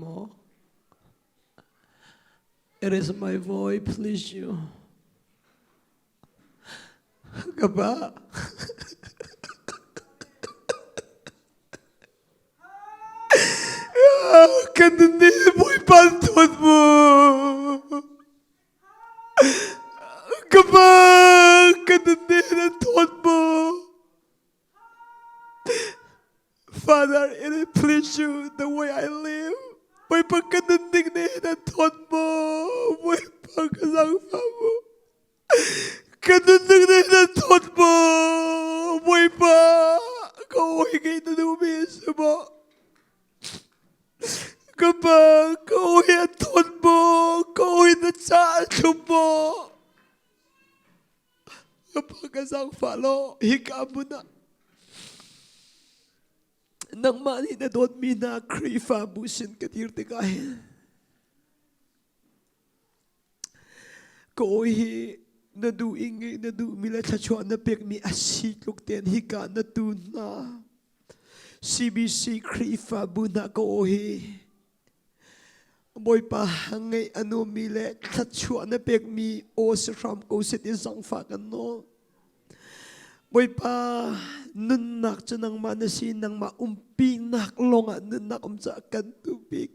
no. It is my voice, please you. Kaba. Kanindi mo'y pantod mo. Kaba, kanindi ng tod mo. Father, it please you the way I live. Mo'y pagkaninding na ng tod mo. Mo'y pagkasangpa mo. Kaninding na ng tod mo. Mo'y pa. Kauhigay na numis mo. Kapag kauhi ang tod mo. Kauhi na saan mo. Kapag kasangpa lo, higa mo na. Nang mani na doon mina krifa busin katirte kahit. Kauhi na duingay na dumila chachuan na pek mi asitlok ten higa na tuna. CBC krifa buna kauhi. Boy pa hangay ano mile chachuan na pek mi osram ko sit isang fakan no. Boy pa nunak dyan ang manasin ng maumpinak longa nunak umsakan tubig.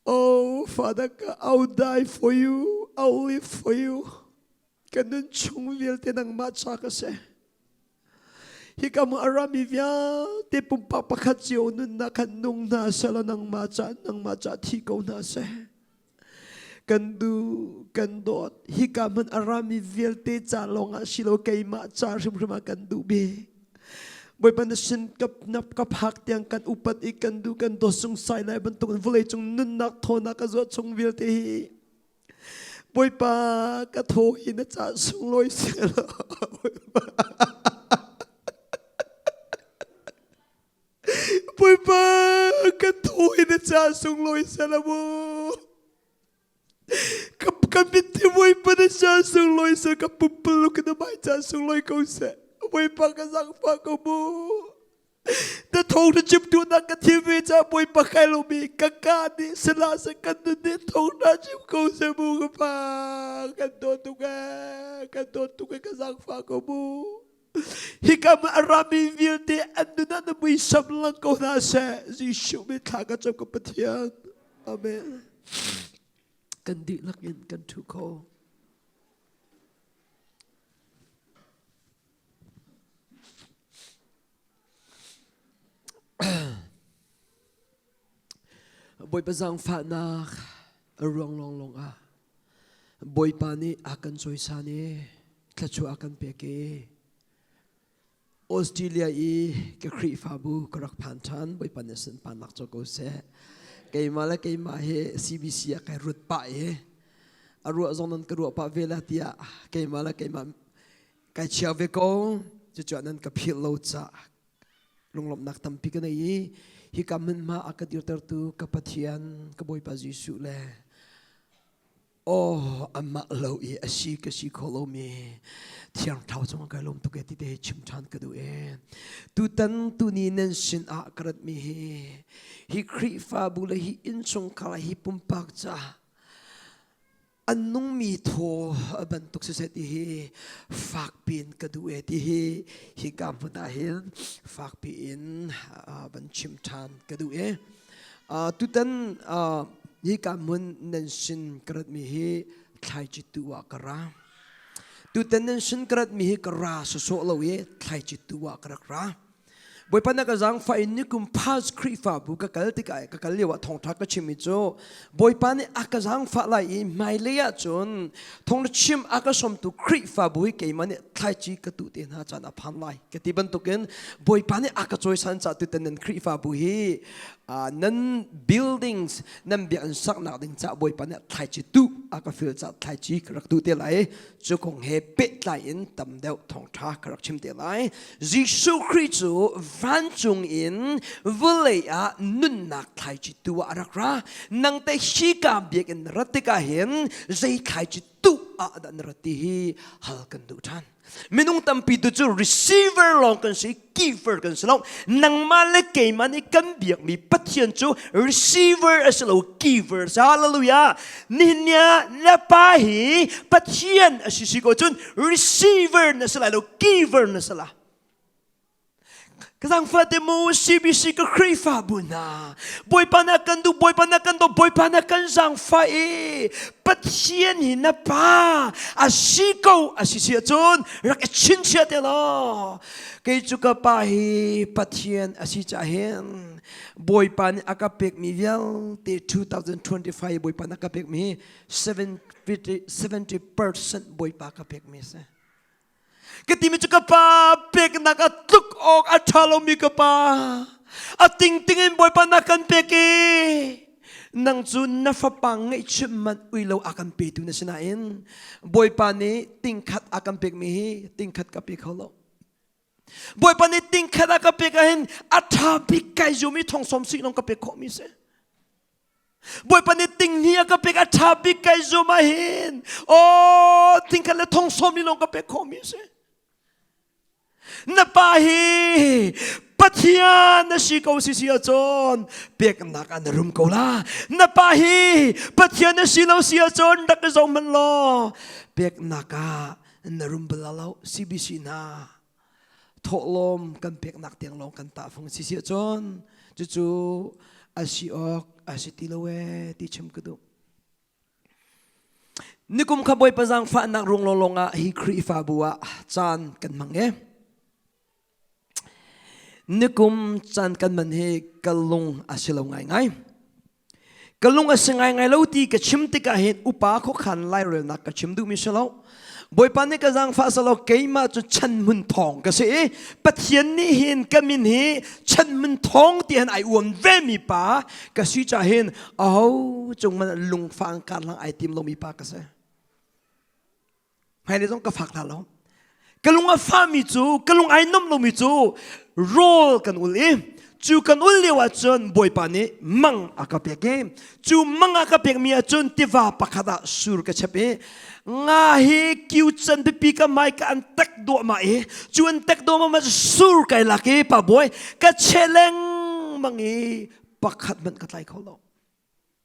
Oh, Father, I'll die for you. I'll live for you. Ganun chung vilte ng matcha kasi. Hika mo arami vya, te pumpapakatsyo nunak nung nasa lang ng matcha tikaw nasa. Kandu kandot hikaman arami vilte calonga silo kay ma charim rima kandu be boy panasin kap nap kaphak tiang kan upat ikandu kan dosung sai lai bentuk volei chung nunak thona ka zo chung vilte hi boy pa ka tho hi na cha sung loi selo boy pa ka tho hi na cha sung loi selo mo Kapit mo'y panasasang loy sa kapupulo ka na may sasang loy ko sa mo'y pagkasang pa ko mo. Na Thawngtha Chim doon ang katibay sa mo'y pakailumi kakani sa lasa kanto ni Thawngtha Chim ko sa mga pa. Kanto ka kasang pa ko mo. Hika maarami vilte ando na na mo'y samlang ko nasa. Zisyo may kagat sa kapatiyan. Amen. Kandi lakin kantu ko. Boy pasang fanak arong long ah. Boy pani akan soy sani kachu akan peke. Australia ke kri fabu karak pantan boy panesan panak choko se. Kay mala kay mahe CBC kay rut pa aru zonan karu pa vela tia kay mala kay ma kay chave ko chuanan ka philo cha lunglom nak tampi ka nei hi kamen ma akadir tu kapathian ka boy pa jisu le oh amma lo I asi ka si kholo me thiang thau chong ka lom tu ke ti te chim chan ka du tu tan tu ni nen sin a karat mi hi kri fa bu le hi in chong kala hi pum pak cha anung mi tho ban tuk se ti hi fak pin ka du ti hi kam ta hin fak pin ban chim chan ka du tu tan hi kamun nen sin karat mi hi thai chi tu wa kara tu tan nen sin karat mi hi kara so lo thai chi tu wa kara boy pana ka jang fa in kum pas krifa bu ka kal tikai ka kal lewa Thawngtha ka chimi cho boy pani aka jang fa lai mai leya chon Thawngtha Chim aka som tu krifa bu ke mani thai chi ka tu ten ha chana phan lai ke ti ban tu ken boy pani aka choi san cha tu ten krifa bu hi nan buildings nan bi an sak na ding cha boy pani thai chi tu aka fil cha thai chi krak tu te lai chu kong he pet lai in tam deu Thawngtha krak chim te lai Jisu Christu van chung in vulei a nun nak thai chi tu arakra nang te shika biak in ratika hin zai thai chi tu dan rati hi hal kan du than minung tampi tu chu receiver long kan si giver kan si long nang male ke mani kan biak mi pathian chu receiver as lo giver hallelujah ninya la pa hi pathian asisi ko chun receiver na sala lo giver na sala kasang fate mo CBC ka krifa buna boy panakan do boy panakan sang fa pathian hina pa asiko asisia chon rak chin chia te lo kay chuka pa hi pathian asicha hen boy pan akapek mi vial te 2025 boy pan akapek mi 70% boy pa akapek mi se Ketimi chuka pa pek nakatuk ok achalo mi ka pa ating tingin boy pa nakan peke nang chu nafapang ngai chimman uilaw akan petu na sinain boy pa ni tingkat akan pek mi tingkat ka pek holo boy pa ni tingkat akan pekahin athabi kai jumi thong som si nong ka pek ko mi se boy pa ni ting niya ka pek athabi kai jumahin oh tingkat le thong som ni nong ka pek ko mi se napahi pathian na si kau si siya chon pek nak an rum ko la napahi pathian na si lo siya chon dak zo man lo pek naka na rum balalo CBC na tholom kan pek nak tiang long kan ta phong si siya chon chu asiok asitilowe ti chem kudu nikum khaboy pazang fa nak rung lolonga hi khri fa buwa chan kan mange nikum chan kan man he kalung asilo ngai ngai kalung asingai ngai lo ti ka chim ti ka het upa kho khan lai rel nak ka chim du mi salo boy pan ne ka jang fa salo keima chu chan mun thong ka se pathian ni hin kamin he chan mun thong ti han ai uam ve mi pa ka si cha hin au chung man lung fang kan lang ai tim lo mi pa ka se hai le jong ka phak la lo kalung a fa mi chu kalung ai nom lo mi chu roll kan uli chu kan uli wa chon boy pa ni mang akapek chu mang akapek mi chon tiva pakhada sur ka chape nga hi kiu chan pi ka mai ka an tak do ma chu an tak do ma sur kai laki pa boy ka cheleng mangi pakhat man ka tlai kholo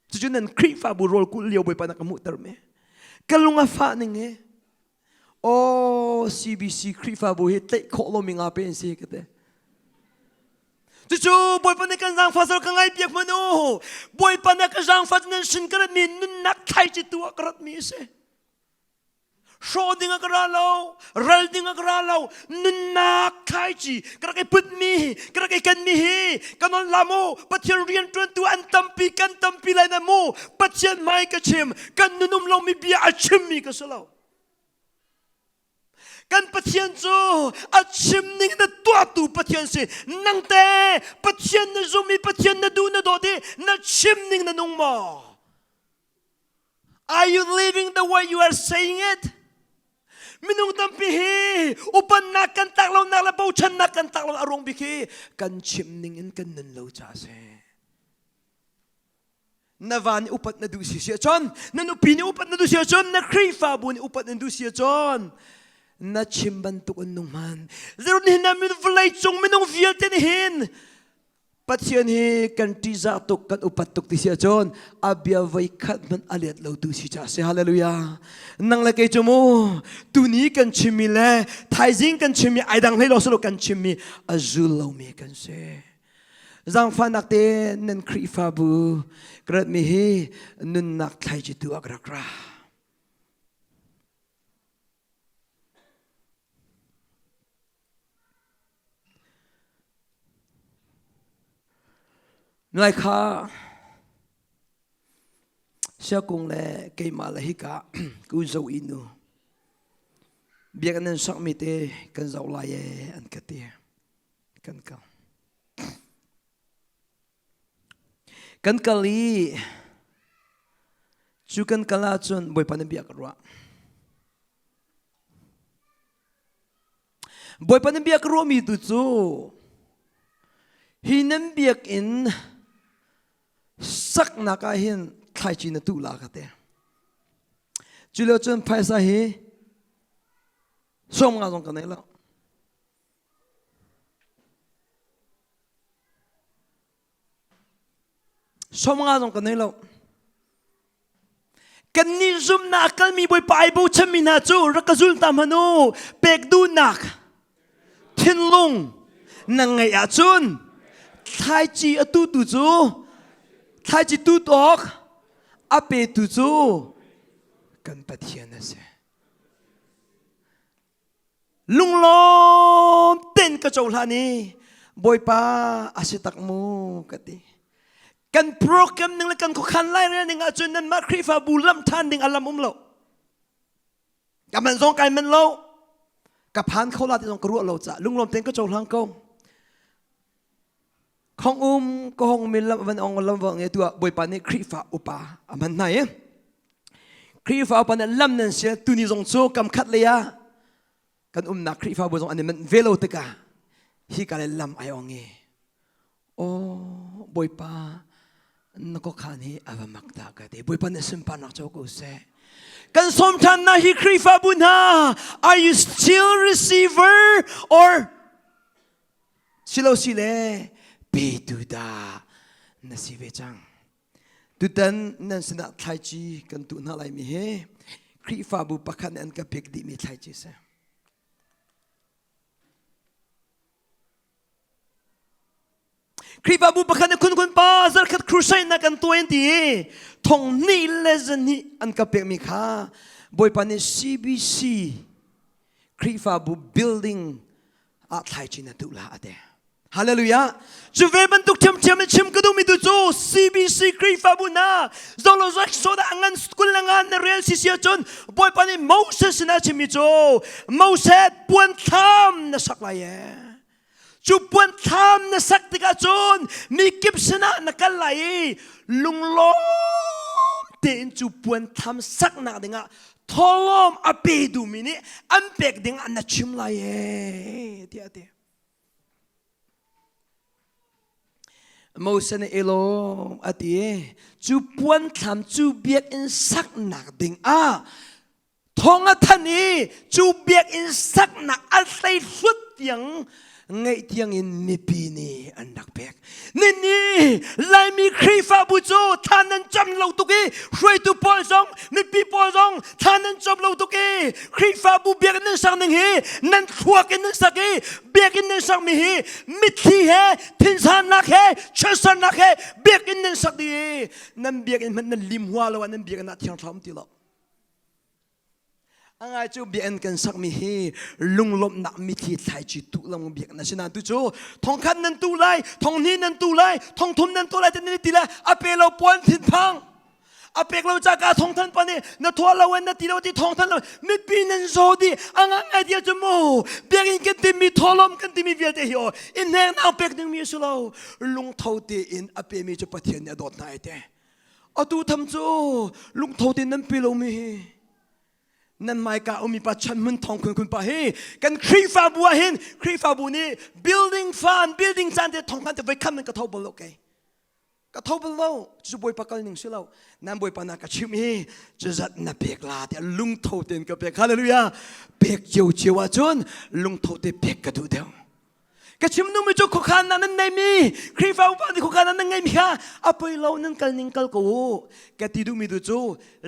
chu nan kri fa bu roll ku liu boy pa na ka mu tar me kalunga fa ninge oh CBC kri fa bu hi tlai kholo mi nga pen si kate Tuju boy pa kan jang fasal ka ngai piak manu boy pa ka jang fas nan sin kara min nun nak thai chi tu akrat mi se shoding akralo ralding akralo nun nak thai chi kara ke put mi kara ke kan mi hi kanon lamo pathian rian tun tu an tampi lai na mo pathian mai ka chim kan nunum lo mi bia a chim mi ka salo kan pathian chu a chim ning na tua tu pathian se nang te pathian na zumi pathian na du na do de na chim ning na nung mo are you living the way you are saying it minung tampi hi upan na kan taklaw na la pau chan na kan taklaw arong biki kan chim ning in kan nan lo cha se navan upat na du siya chon nanupini upat na du siya chon na krifa buni upat na du siya chon na chimban tukun nung man zero ni namin vlay chung minong viel tinihin pathian hi kan tiza tuk kan upat tuk ti siya chon abya vai khat man aliat lo du si cha se hallelujah nang la kay chumo tuni kan chimi le thaizing kan chimi aidang le lo so kan chimi azul lo me kan se zang fanak te nen kri fa bu krat mi hi nun nak thai chi tu agrakra Ngai kha sia kung le ke ma la hi ka ku zo inu biak nan sak mi te kan zo la ye an ka te kan kali chu kan kala chun boy pan biak ro boy pan biak ro mi tu chu hinam biak in sak naka hin thai chi na tu la ka te จุลจนไฟสาเหส่งงานตรงกันไหนแล้วส่งงานตรงกันไหนแล้วกันนี่ซุ่มนักกันมีบอยไปบูชมินาจูรักจุลตามหนูเป็กดูนักทิ้งลงนังไงอาจุนไทยจีอตุตุจูไทยจีตุตอกอาเปตุจูกันปะเทียนนะเสลุงล้อมเต้นกระโจนลานีบอยป้าอาศิตักมูกันดีกันโปรแกรมหนึ่งและกันขคันไล่เรื่องหนึ่งอาจนนั้นมาคริฟาบูลัมทันดิ่งอัลลัมเรากับมันซองกันมันเรากับพันเขาลาที่ตรงกระรัวเราจะลุงล้อมเต้นกระโจนลังกงของก็ห้องมิลล์วันองลำวังตัวบอยป้านี่คริฟาอุปามันไหนคริฟาอุปานั้นลำนั้นเสียตุนิจงโจกำคัดเลยอะกันนักคริฟาบุษอันนี้มันเวโลตกะฮิการลำไอองเงโอ้บอยป้านักขันฮีอาวมักตากะเดบอยป้าเนี่ยสิมปานักโจกุเซกันสมทันนะฮิคริฟาบุญฮา Are you still receiver or สิโลสิเลปีดูดานั่นสิเวจังตุตันนั่นสนับไทยจีกันตุน่าไรมีเฮคริฟาบุปะคันอันกับเบกดีมีไทยจีเซคริฟาบุปะคันคุณป้าจะขัดครูใช้นักกันตัวเองดีทงนี่เลสนี่อันกับเบกมีค่าบอยปานี่ CBC คริฟาบุ building อาไทยจีนั่นตุลาอเดฮาเลลูยาจูเวบันตุกเทียมชิมกระดูมิตุโจ CBC คริฟาบุนาโซโลซักโซดาอังันสกุลงานในเรียลซิเซียจนบอยปานี่โมเสสนะชิมิโจโมเสสปวนทามนะสักลายจูปวนทามนะสักติกาจนมีกิบสนะนักไหลลุงล้อมเต็นจูปวนทามสักนักดิ่งะทอลอมอเปดูมินี่อันเป็กดิ่งะนัชิมลายเดียเดียโมเสสเอโลอดีจูปวนทามจูเบียกอินสักนักดิ่งะทองอัฐนี้จูเบียกอินสักนักอัลไซฟุตยังไงที่ยังอินมีปีนี้อันดักเบกนี่ไลมีคริฟาบุโจท่านนั้นจำเราตุกี้ช่วยตัวปอยซองมีปีปอยซองท่านนั้นจำเราตุกี้คริฟาบุเบียกันนั้นสักหนึ่งเฮนั้นทั่วกันนั้นสักเฮเบียกันนั้นสักมีเฮมิที่เฮทินสานักเฮเชื่อสานักเฮเบียกันนั้นสักดีนั้นเบียกันมันนั้นลิมหัวแล้วนั้นเบียกันนัดที่เราทำที่เราอังไงจูเบียนกันสักมีเฮลุงลมนักมิทีไทยจีตุลงเบียนนะฉะนั้นตุโจทองคันนั้นตุไลทองนี้นั้นตุไลทองทุมนั้นตุไลจะนี่ตีละอาเปเราปวนทินพังอาเปเราจากการทองท่านปนี่นัทวเราเวนนัตีเราที่ทองท่านเราไม่ปีนั้นโซดีอังไงเดียวจะโมเบียนกันที่มีทอลมกันที่มีเวียดเดียวอินเนนอาเปกนึงมีสุเราลุงเท่าเดียนอาเปมีจะปะเทียนเนี่ยโดดไหนเด้อตูทำโจลุงเท่าเดียนนั้นปีเรามีนั่นหมายความมีปัจจัยมันทองคุณป้าเฮกันคริฟาบัวเห็นคริฟาบัวนี่ building fund building จานเดียทองกันจะไปขั้นมันกระทบบโลกกระทบโลกจะบวยปากกันหนึ่งสิเรานั่นบวยปานักชิมีจะจัดนับเบกลาเดียลุงโทเต็นกับเบกฮาเลลูยาเบกเจียวจนลุงโทเต็นเบกกระดูเดียวกชิมนุ่มไม่จุกขานนั้นในมีคริฟาอุปาติขานนั้นไงมีฮะอภัยเรานั่งกันนิ่งกันกูกติดูมีดูจู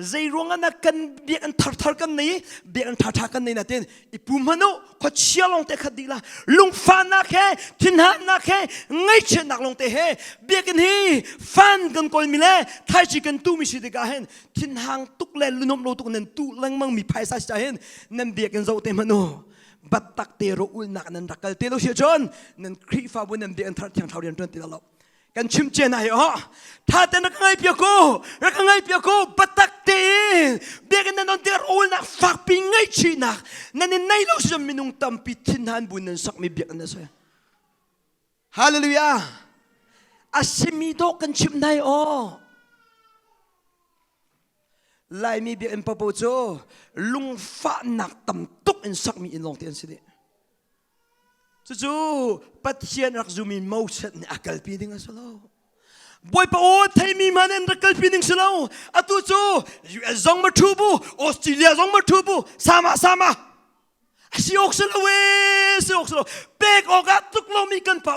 ใจรวงนักกันเบียกันทัดกันนี้เบียกันทัดกันนี้นั่นเองอีปุ่มมนุขดเชี่ยวลงเตะคดีละลุงฟันนักแค่ทินหานักแค่ไงเช่นนักลงเตะเฮเบียกันฮีฟันกันกอลมิเล่ไทยจีกันตู้มีสิทธิ์กันเห็นทินหางตุกเล่ลุนมโลตุกนั้นตู้ลังมังมีภายใต้ใจเห็นนั่นเบียกันเจ้าเตะมนุบัตตักเตโรอุลนักนั้นรักกันเตโรเชียจนนั่นคริฟาบุญนั่นเดียนทัดที่เขาเรียนจนตีละลบกันชิมเจนายอ๋อถ้าแต่นักไงเปียโก้นักไงเปียโก้บัตตักเตเบียกันนั่นนนเตโรอุลนักฝากปีไงชีนักนั่นในโลกจะมีนุ่งตั้มปิดทินหันบุญนั่นสักมีเบียกันนั่นใช่ฮาเลลูยาอาศิมิโดกันชิมนายอ๋อไล่มีเบียนปะโปโจลุงฟ้าหนักต่ำตุกอินสักมีอินลงเตียนสิเดจู่ปัจเจียนรักจูมีโมเสสในอากาศปีดิ่งสโล boy pa o thai mi manen rakal pining silo atu chu US zong ma thu bu Australia zong ma thu bu sama si okselo si okselo pek oga tuklo mi kan pa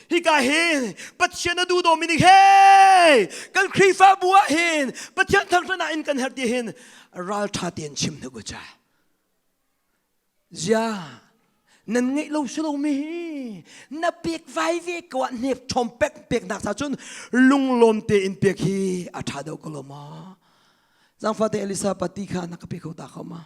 hi ka he patchen du do mi he kan khifa bua hin patchen thang na in kan her ti hin ral tha ten chim na go cha ja nan ngai lo slo mi na pek vai ve ko ne thom pek nak sa chun lung lom te in pek hi a tha do ko lo ma jang fa te elisa pati kha na ka pek ko ta khoma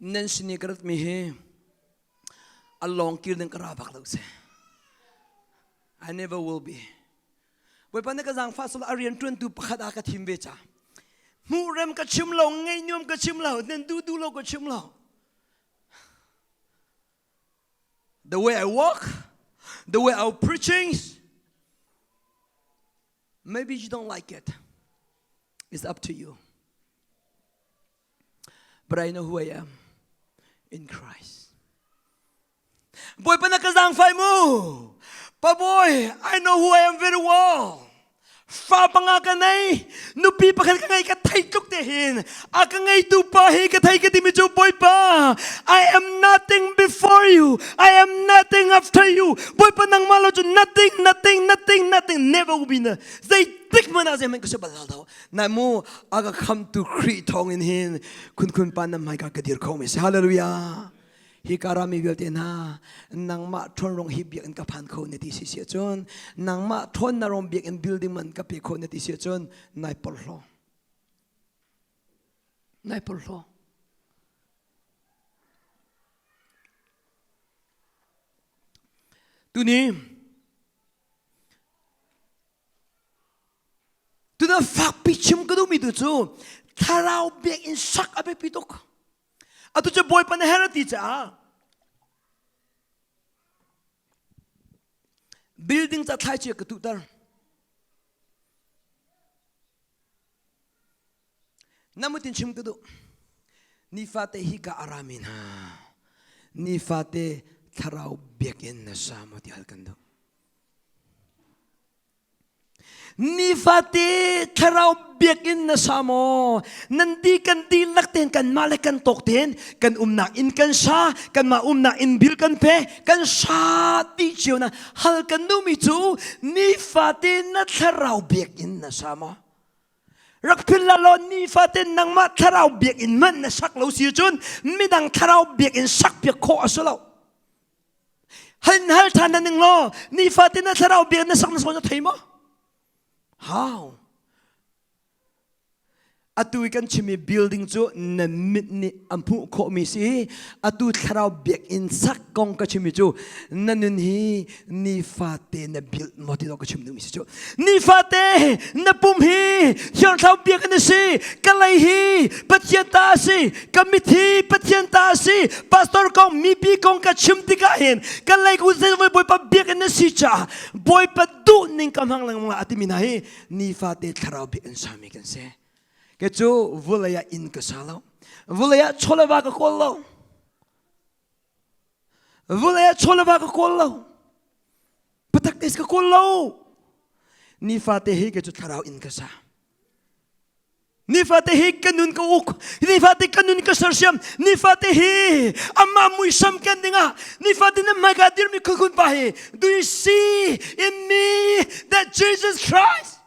nên xin cái mi he along kia đừng kara bạc lâu se I never will be bởi vì cái dạng phát sốt Aryan tuân tu bắt đã cái team về cha mu rem cái chim lâu ngay nhom cái chim lâu nên du lâu cái chim lâu the way I walk the way I'm preaching maybe you don't like it it's up to you but I know who I am in Christ. Boy, panakazang fai mo. Pa boy, I know who I am very well. Fa pangakanay, nupi pakakangay katay tuktehin. Akangay tupahi katay katimicho boy pa. I am nothing before you. I am nothing after you. Boy panang malo nothing. Never will be na. Zay tik man as man kasi balal daw. Na mo aga come to create Thawng in hin. Kun pa na may kakadir komis. Hallelujah. Hikarami bilte na nang ma thon rong hibiak en kapan ko neti si chon nang ma thon na rong biak en building man kape ko neti si chon nai pollo tu na fak pichim ko mi tu chu tharau biak in sak abe pitok atu che boy pan herati cha building cha thai che ka tu tar namutin chim ka du ni fate hi ka aramin ha ni fate tharau bekin na sa mo ti hal kan do ni fate tharau bekin na samo nandi kan di lakten kan malekan tokten kan umna in kan sa kan ma umna in bil kan pe kan sa ti chiu na hal kan du mi chu ni fate na tharau bekin na samo rakpil lalo ni fate nang ma tharau bekin man na sak lo si chun midang tharau bekin sak pe ko asalo hal than ning lo ni fate na tharau bekin na sak na so na thai mo how? Atu ikan chimi building chu na mit ni ampu ko mi si atu tharau bek in sak kong ka chimi chu nanun hi ni fate na build moti lo ka chimi mi si chu ni fate na pum hi hyang thau bek na si kalai hi pathian ta si kamit hi pathian ta si pastor kong mi pi kong ka chim ti ka hin kalai ku se boy pa bek na si cha boy pa du ning kam hang lang mga atimina hi ni fate tharau bek in sa mi kan se kecu vulaya in kesalo, vulaya cholava ke kollo, vulaya cholava ke kollo, petaktis ke kollo, ni fatehi kecu tharau in kesa, ni fatehi kanun ke uk, ni fatehi kanun ke sersiam, ni fatehi amma muisam kendinga, ni fatehi na magadir mi kukun pahi. Do you see in me that Jesus Christ?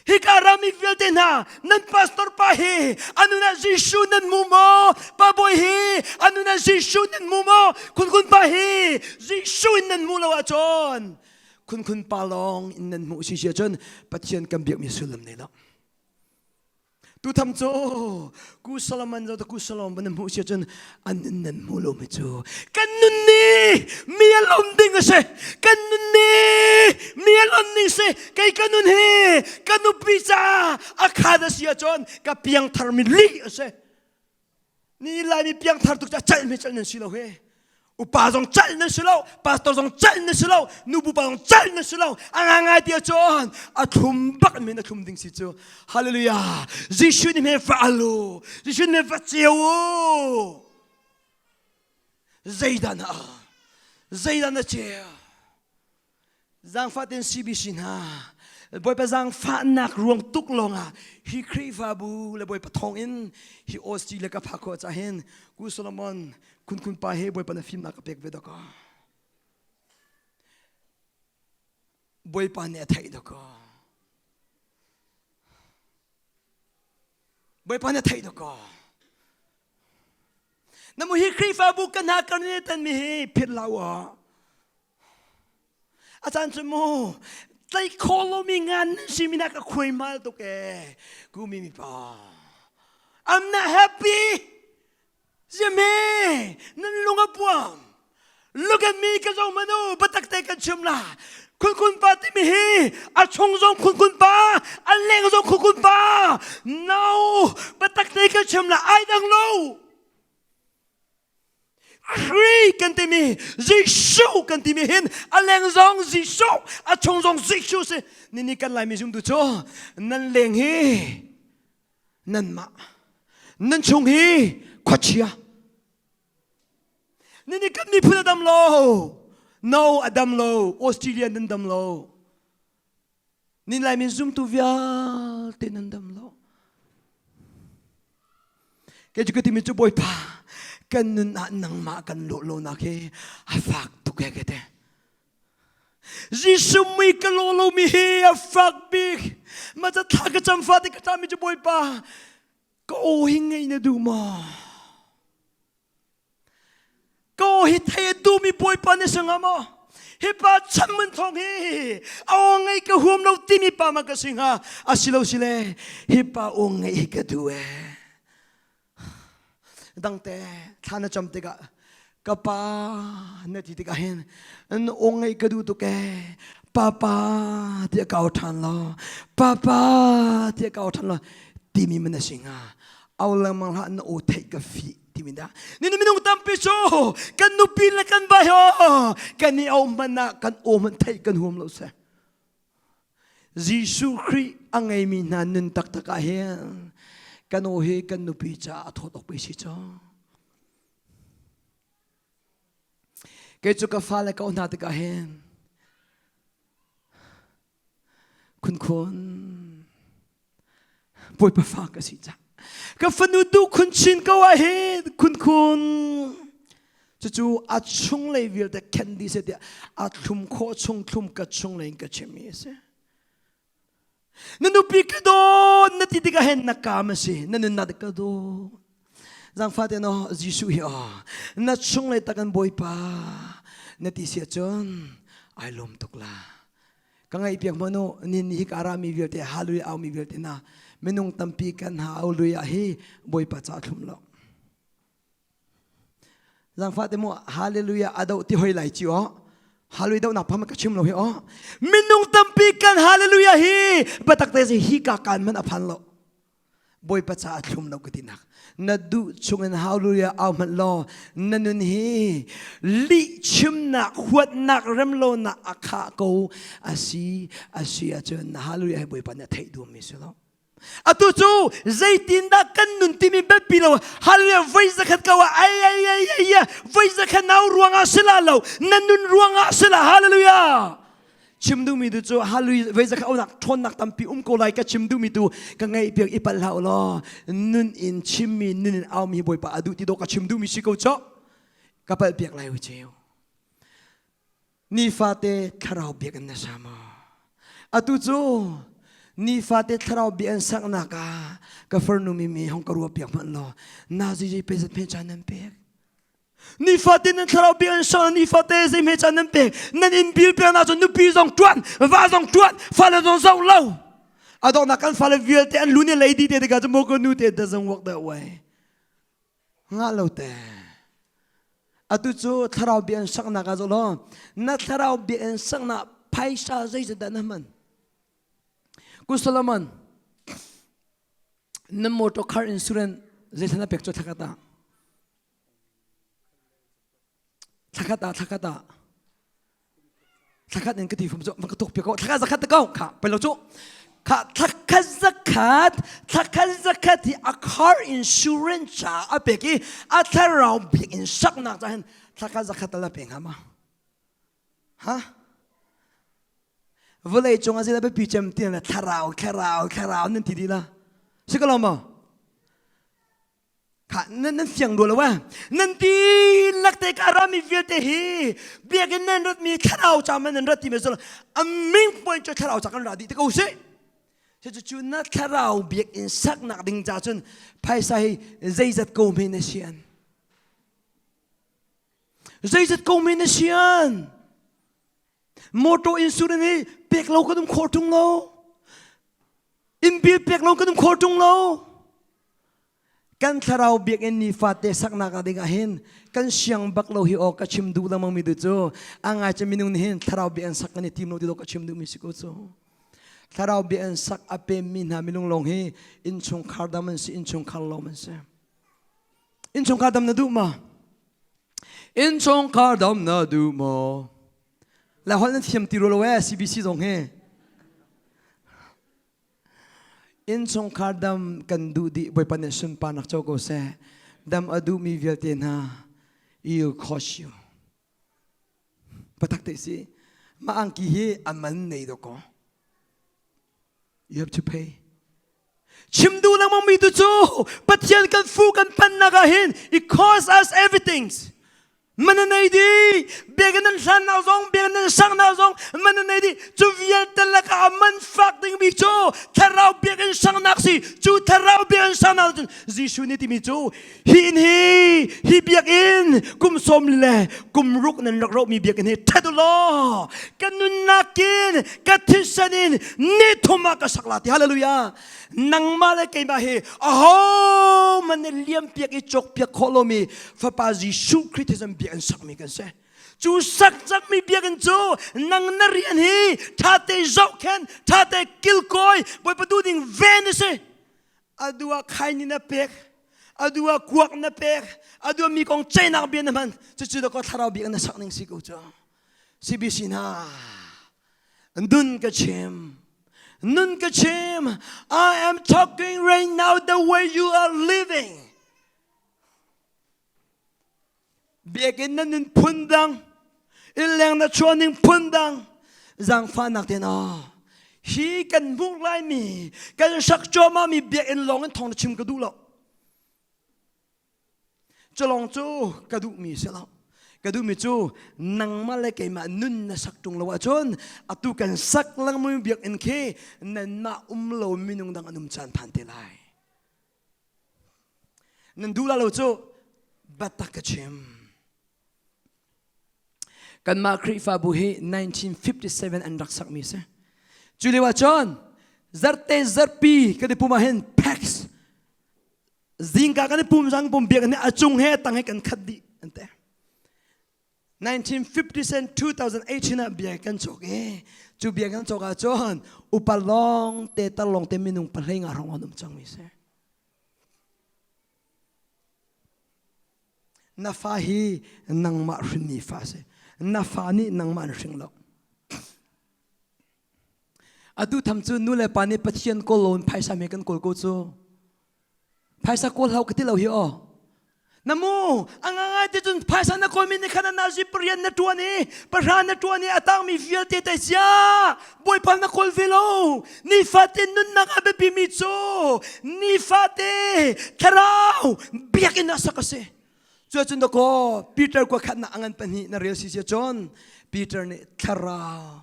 Hikarami filte na nan pastor pa he anu na Jishu nan mumo paboy he anu na Jishu nan mumo kun pa he Jishu nan mulo achon kun palong in nan mu si chon pathian kam biak mi sulam ne lo tu tham cho ku salaman zo ku salam ban mu si chon an nan mulo me cho kanun ni mi alom ding se kanun ni mi alom ning se kai kanun he kanu pizza akada si chon ka piang thar mi li se ni la mi piang thar tu cha chal me chal nan si lo he อุปาจงจัลนั่นสิเราปาสตอจงจัลนั่นสิเรานูบุปาจงจัลนั่นสิเราง่ายๆเดียวจนอาทุ่มบักมันอาทุ่มดิ่งสิจ้าฮาเลลูยาจิชุนเมฟ้าลูจิชุนเมฟ้าเจียวใจดานะเจียวจังฟ้าเต็นซีบิชินาบอยไปจังฟ้านักรวงตุกลงอ่ะฮิครีฟาบูและบอยปะทองอินฮิออสตีและกับพักโคจะเห็นกูโซโลมอนคุณไปให้บอยปะนฟิมนักเป็กเวดก็บอยปะเนี่ยไทยดก็บอยปะเนี่ยไทยดก็นั่นมุฮิครีฟาบูกันหากันเนี่ยตันมีพิษลาวะอาจารย์จมูใจโคโลมีงานสิมินักคุยมาตัวแกกูมีป่า I'm not happy ใช่ไหมนั่นลุงอับวม Look at me กระจงมโนบัตักเตกันชิมละคุณป้าที่มีอาชงจงคุณป้าอันเล่งจงคุณป้า No บัตักเตกันชิมละ I don't knowครีกันที่มีจิชูกันที่มีเห็นอะไรงจงจิชูอาชงจงจิชูสินี่กันไล่มีจุ่มดูโจนั่นเล่งฮีนั่นมานั่นชงฮีขวัญเชียนี่กันมีพูดดัมโล no อดัมโลออสเตรเลียนั่นดัมโลนี่ไล่มีจุ่มตัววิาเตนันดัมโลแกจุกที่มีจุบอยป่ากันนั่นนังมากันโลนักเฮอาฟักตุกเกเตจิสุมีกันโลมีเฮอาฟักบิกมาจะทักกระจำฟ้าที่กระจำมีจะบอยป่าก็โอ้ยไงนะดูมาก็ฮิตให้ดูมีบอยป่าในสังหาฮิปาชันมันทองเฮเอาไงก็หัวเราตีมีป่ามากระสิงหาอาศิโลศิเลฮิปาองไงก็ดูดังแต่ท่านจำติกะกับป้าเนติติกะเห็นอันองค์ไอ้กระดูตุกแกป้าที่เก่าทันละป้าที่เก่าทันละที่มีมันสิงห์เอาละมังละนโอเทกฟีที่มีนะนี่ไม่ต้องตามไปโชกันนุปีละกันบ่อยกันนี่เอามันนะกันโอมันเทกันหัวเราเสียยิสุคริอังไงมีนันนึนตักกะเห็นกันโอเฮกันนุปีจ้าทอดออกไปสิจ้าเกจุกฟ้าและก็นาติกาเห็นคุณป่วยประฟ้ากันสิจ้าก็ฟันดูคุณชินก็ว่าเห็นคุณจู่ๆอาชุงเลยวิลแต่แคนดี้เสียอาชุมโคชุงทุมกัดชุงเลยกัดเชมีเสียนั่นดูปีกระโดดนั่นที่ก็เห็นนักการมาสินั่นนัดกระโดดจังฟ้าเดนอจิสุยอ่ะนั่นช่วงเลยตะกันบอยป้านั่นที่เสียจนไอ้ลมตุกลากังไอเปียกมโนนี่ฮิการามีเวลเตฮาลุยเอามีเวลเตนะเมนุงตัมปีกันหาเอาลุยอะฮีบอยป้าจ้าทุ่มละจังฟ้าเดโมฮาเลลูยาอาดาวที่หอยไหลจิ๋วฮาเลลูยาดาวนับพม่กชิมเราเหรอมินุงตัมปีกันฮาเลลูยาฮีบัตักเตสิฮีกากันมันอภันละบอยปัจจัยทุ่มเราก็ตินักนัดดูช่วงนั้นฮาเลลูยาเอามันละนั่นนู่นฮีลิชิมนักหัวนักเริ่มโลนักอาคาโกอาซีอาจารย์ฮาเลลูยาให้บอยปัญญาไทยดูมิสุละอะตุจูใจตินดักกันนุนที่มีเบ็ดปีเราฮาเลลูยาไว้สักขัดเขาว่าไอ้ไว้สักขัดเอารวงอาศิลาเรานั่นนุนรวงอาศิลาฮาเลลูยาชิมดูมีดูจูฮาเลลูยาไว้สักเอาหนักทนหนักตั้มปีโกไลก็ชิมดูมีดูก็ไงเปียกอีปัลลาอุลอนุนอินชิมมีนุนเอามีบอยปะอดุติโดก็ชิมดูมีสิโกจ้าก็เปิดเปียกไหลวิเชียวนี่ฟาเตทาราวเบียกันนะสามาอะตุจูนี่ฟาเตทาราวเบียนสักนักก็ฟอร์นูมีห้องกรัวเปียกมันลอนาจีเปซเพจานันเปียกนี่ฟาเตนั้นทาราวเบียนสักนี่ฟาเตเซเพจานันเปียกนั่นอินบิลเปียนาจนนุปีจงตวนว่าจงตวนฟาเลจงเจ้าเล่าอะดอกนักการฟาเลวิลเตอันลุนี่เลยดีเตะก็จะโมกุนูเต doesn't work that way งั้นเราเตะอะตุจูทาราวเบียนสักนักก็จะล้อนักทาราวเบียนสักนักไพ่ชาใจจะดันมันกุศลมันน้ำมอเตอร์คาร์อินซูเรนซ์เจตนาเปิกจุดทักตา ทักตาทักตาทักนี่ก็ที่ผมจะมันก็ตกเปียกทักสักตะก้าวค่ะไปเราจุค่ะทักสักที่ a car insurance จ้าเปียกี้ถ้าเราเบียกอินสักนักจะเห็นทักสักตะละเปียงฮะมาฮะวันนี้จงอาศัยเราไปพิจารณาเนี่ยทาราวนั่นทีดีละใช่ก็ลองมั้งค่ะนั่นเสียงดูเลยว่านั่นดีลักเตกอารามีเวียเตฮีเบียกันนั่นรถมีทาราวจามันนั่นรถที่ไม่สนมิ่งปอยจะทาราวจากกันราดีแต่ก็อุยจะจู่ๆนักทาราวเบียกอินสักนักดิ่งจ่าจนภายใส่ใจจัดโกมินเชียนใจจัดโกมินเชียนมอเตอร์อินซูลินนี่เปียกเราก็ต้องขอทุ่งเราอินบิลเปียกเราก็ต้องขอทุ่งเรากันถ้าเราเบียกอินนิฟาเตสักนักดิ่งเห็นกันเสียงบักเราหิออกกระชิมดูแล้วมันมีดูโจอ่างอาจจะมีนุ่งเห็นถ้าเราเบียกสักกันในทีมเราที่เรากระชิมดูมีสิโกโจถ้าเราเบียกสักอเปมินหามิลงลงเฮอินชงคาร์ดามันสิอินชงคาร์ลมันสิอินชงคาร์ดามนาดูมาอินชงคาร์ดามนาดูมาแล้วคนนั้นเทียมตีโรโลเวซีบีซีตรงเฮอินชงคาร์ดามกันดูดีบ่อยปันเนี่ยสุนปานักเจ้าก็เสดามอดูมีเวลเตน่าอีลคอชิวปะตักเตสิมาอังกีเฮอามันในดอก you have to pay ชิมดูแล้วมันมีตัวโจปัจจัยกันฟูกันพันนักเห็น it costs us everythingมันนั่นไงดีเบียกันนั้นสันเอาซองเบียกันนั้นสังเอาซองมันนั่นไงดีจูเวียนแต่ละก็มันฟักดิ้งมิโจถ้าเราเบียกันสังนักสิจูถ้าเราเบียกันสังเอาจนจิชูนี่ที่มิโจฮีเบียกันกุมสมเล่กุมรุกนั้นเรามีเบียกันเฮทัดโลกันนุนนักกินกันทิศนินนี่ทุมาก็สักลาติฮาเลลูยานังมาเลยกันมาเฮโอ้โหมันเนี่ยเลี้ยมเปียกอีจกเปียกโคโลมีฟ้าปาจิชูคริสต์เบียกันสักมีกันเสจูสักมีเบียกันจูนังนเรียนฮีท่าเตะจอกแคนท่าเตะกิลกอยบอยประตูดิ่งเวนเสอดูว่าใครนี่นะเปียกอดูว่ากวกนะเปียกอดูว่ามีกองใจนักเบียนมันจู่ๆก็ท่าเราเบียกันสักหนึ่งสิกูจ้าสิบิสินาดุนกระชิมNun Kachim, I am talking right now the way you are living. Biakin na nun pundang, ilang na chuaning pundang, zang fanak din He can move like me, can sak chua ma mi biakin long and Thawngtha Chim kadu lo. Chalong chu kadu mi sila. Kadu mi chu nang malay ma nun na saktung lawa chon atu kan sak lang mo biak en ke nan ma umlo minung dang anum chan pantilai nan dula lo chu Thawngtha Chim kan ma kri fa bu he 1957 an rak sak mi se chuliwa chon zarte zarpi kadi pumahen pax zinga kan pum sang pum biak ne achung he tang he kan khaddi ante 1957 2018 na biyakan choke chu biyakan choka chon upalong te talong te minung palay nga rong onum chang mi se nafahi nang ma rini fa se nafani nang ma ring lo adu tham chu nule pani pathian ko lon phaisa me kan kol ko chu phaisa kol hau kati lo hi o Namu, ang angay dito paisa na komin ni kana na si Priyan na tuwa ni, parhan na tuwa ni atang mi feel tita siya, boy pa na kolvelo, ni fate nun na kabebimitso, ni fate, taraw, biyakin na sa kasi. So atun ko, Peter ko kat na angan panhi na real siya John, Peter ni taraw,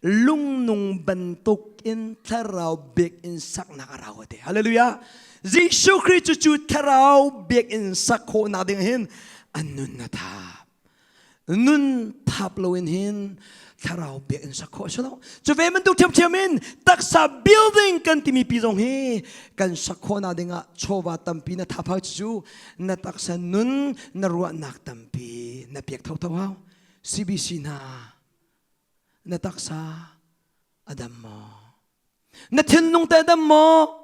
lung nung bantok in taraw, big in sak nakarawate. Hallelujah. Jishu Christ chu taraw biak in sakho na ding hin anun na tap nun tap lo in hin taraw biak in sakho so chu ve man tu thiam thiamin taksa building kan timi pizong he kan sakho na dinga chowa tampi na thapa chu na taksa nun na ruwa nak tampi na biak thau thau haw CBC na taksa adam mo na thinung ta adam mo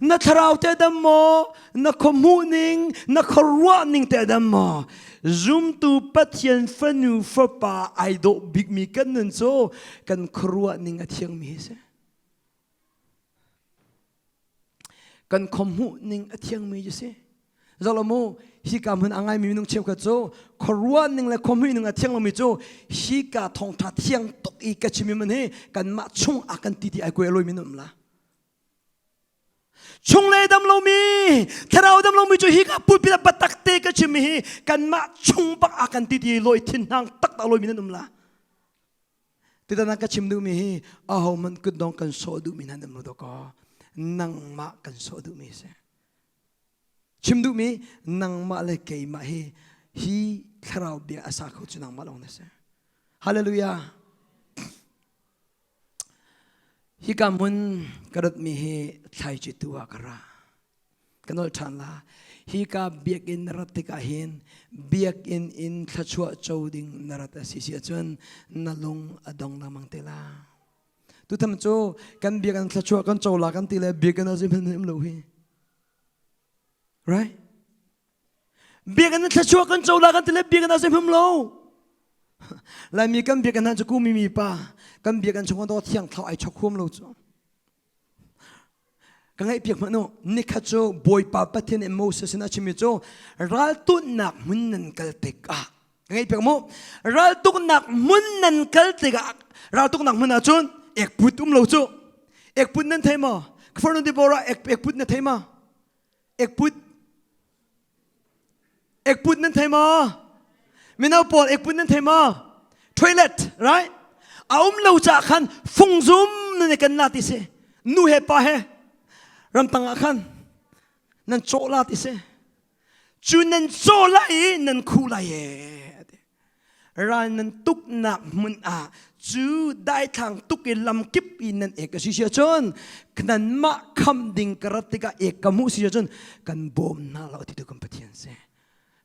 na tharau te dam mo na khomu ning na khorwa ning te dam mo zoom tu pathian fanu fa ai do big mi kan nun so kan khorwa ning athiang mi se kan khomu ning athiang mi je se zalomo hi ka mun angai mi nung cheu ka cho khorwa ning le khomu ning athiang lo mi cho hi ka Thawngtha thiang tok I ka chimi man he kan ma chung akan ti ti ai ko eloi mi num la chung le dam lo mi tharau dam lo mi cho hi ka pu pi batak te ka chimi hi kan ma chung bak akan ti ti loi thin hang tak ta loi mi num la ti ta na ka chim du mi hi a ho man ku dong kan so du mi nan mo do ko nang ma kan so du mi se chim du mi nang ma le ke ma hi tharau bia asa khu chu nang ma long na se hallelujah hi ka mun karat mi hi thai chi tua kara kanol than la hi ka biak in ratika hin biak in thachua choding narata si si chun nalung adong namang tela tu tham cho kan biak an thachua kan chola kan tile biak an azim nim lo hi right biak an thachua kan chola kan tile biak an azim him lo lai mi kan biak an chu mi pa kan biak an chong do thiang thau ai chok khum lo chu kan ai biak ma no ni kha cho boy pa pathian Moses na chimi cho ral tu nak mun nan kal te ka kan ai biak mo ral tu nak mun nan kal te ka ral tu nak mun a chun ek put lo chu ek put nan thai ma for no di bora ek put na thai ma ek put nan thai ma mina pol ek put nan thai ma toilet right lo cha khan phung zum ne kan la ti se nu he pa he ram tang khan nan cho la ti se chu nan cho la I nan khu la ye ran nan tuk nak mun a chu dai thang tuk I lam kip I nan ek si sia chon kan ma kham ding karatika ek kamu si chon kan bom na la ti tu kan pathian se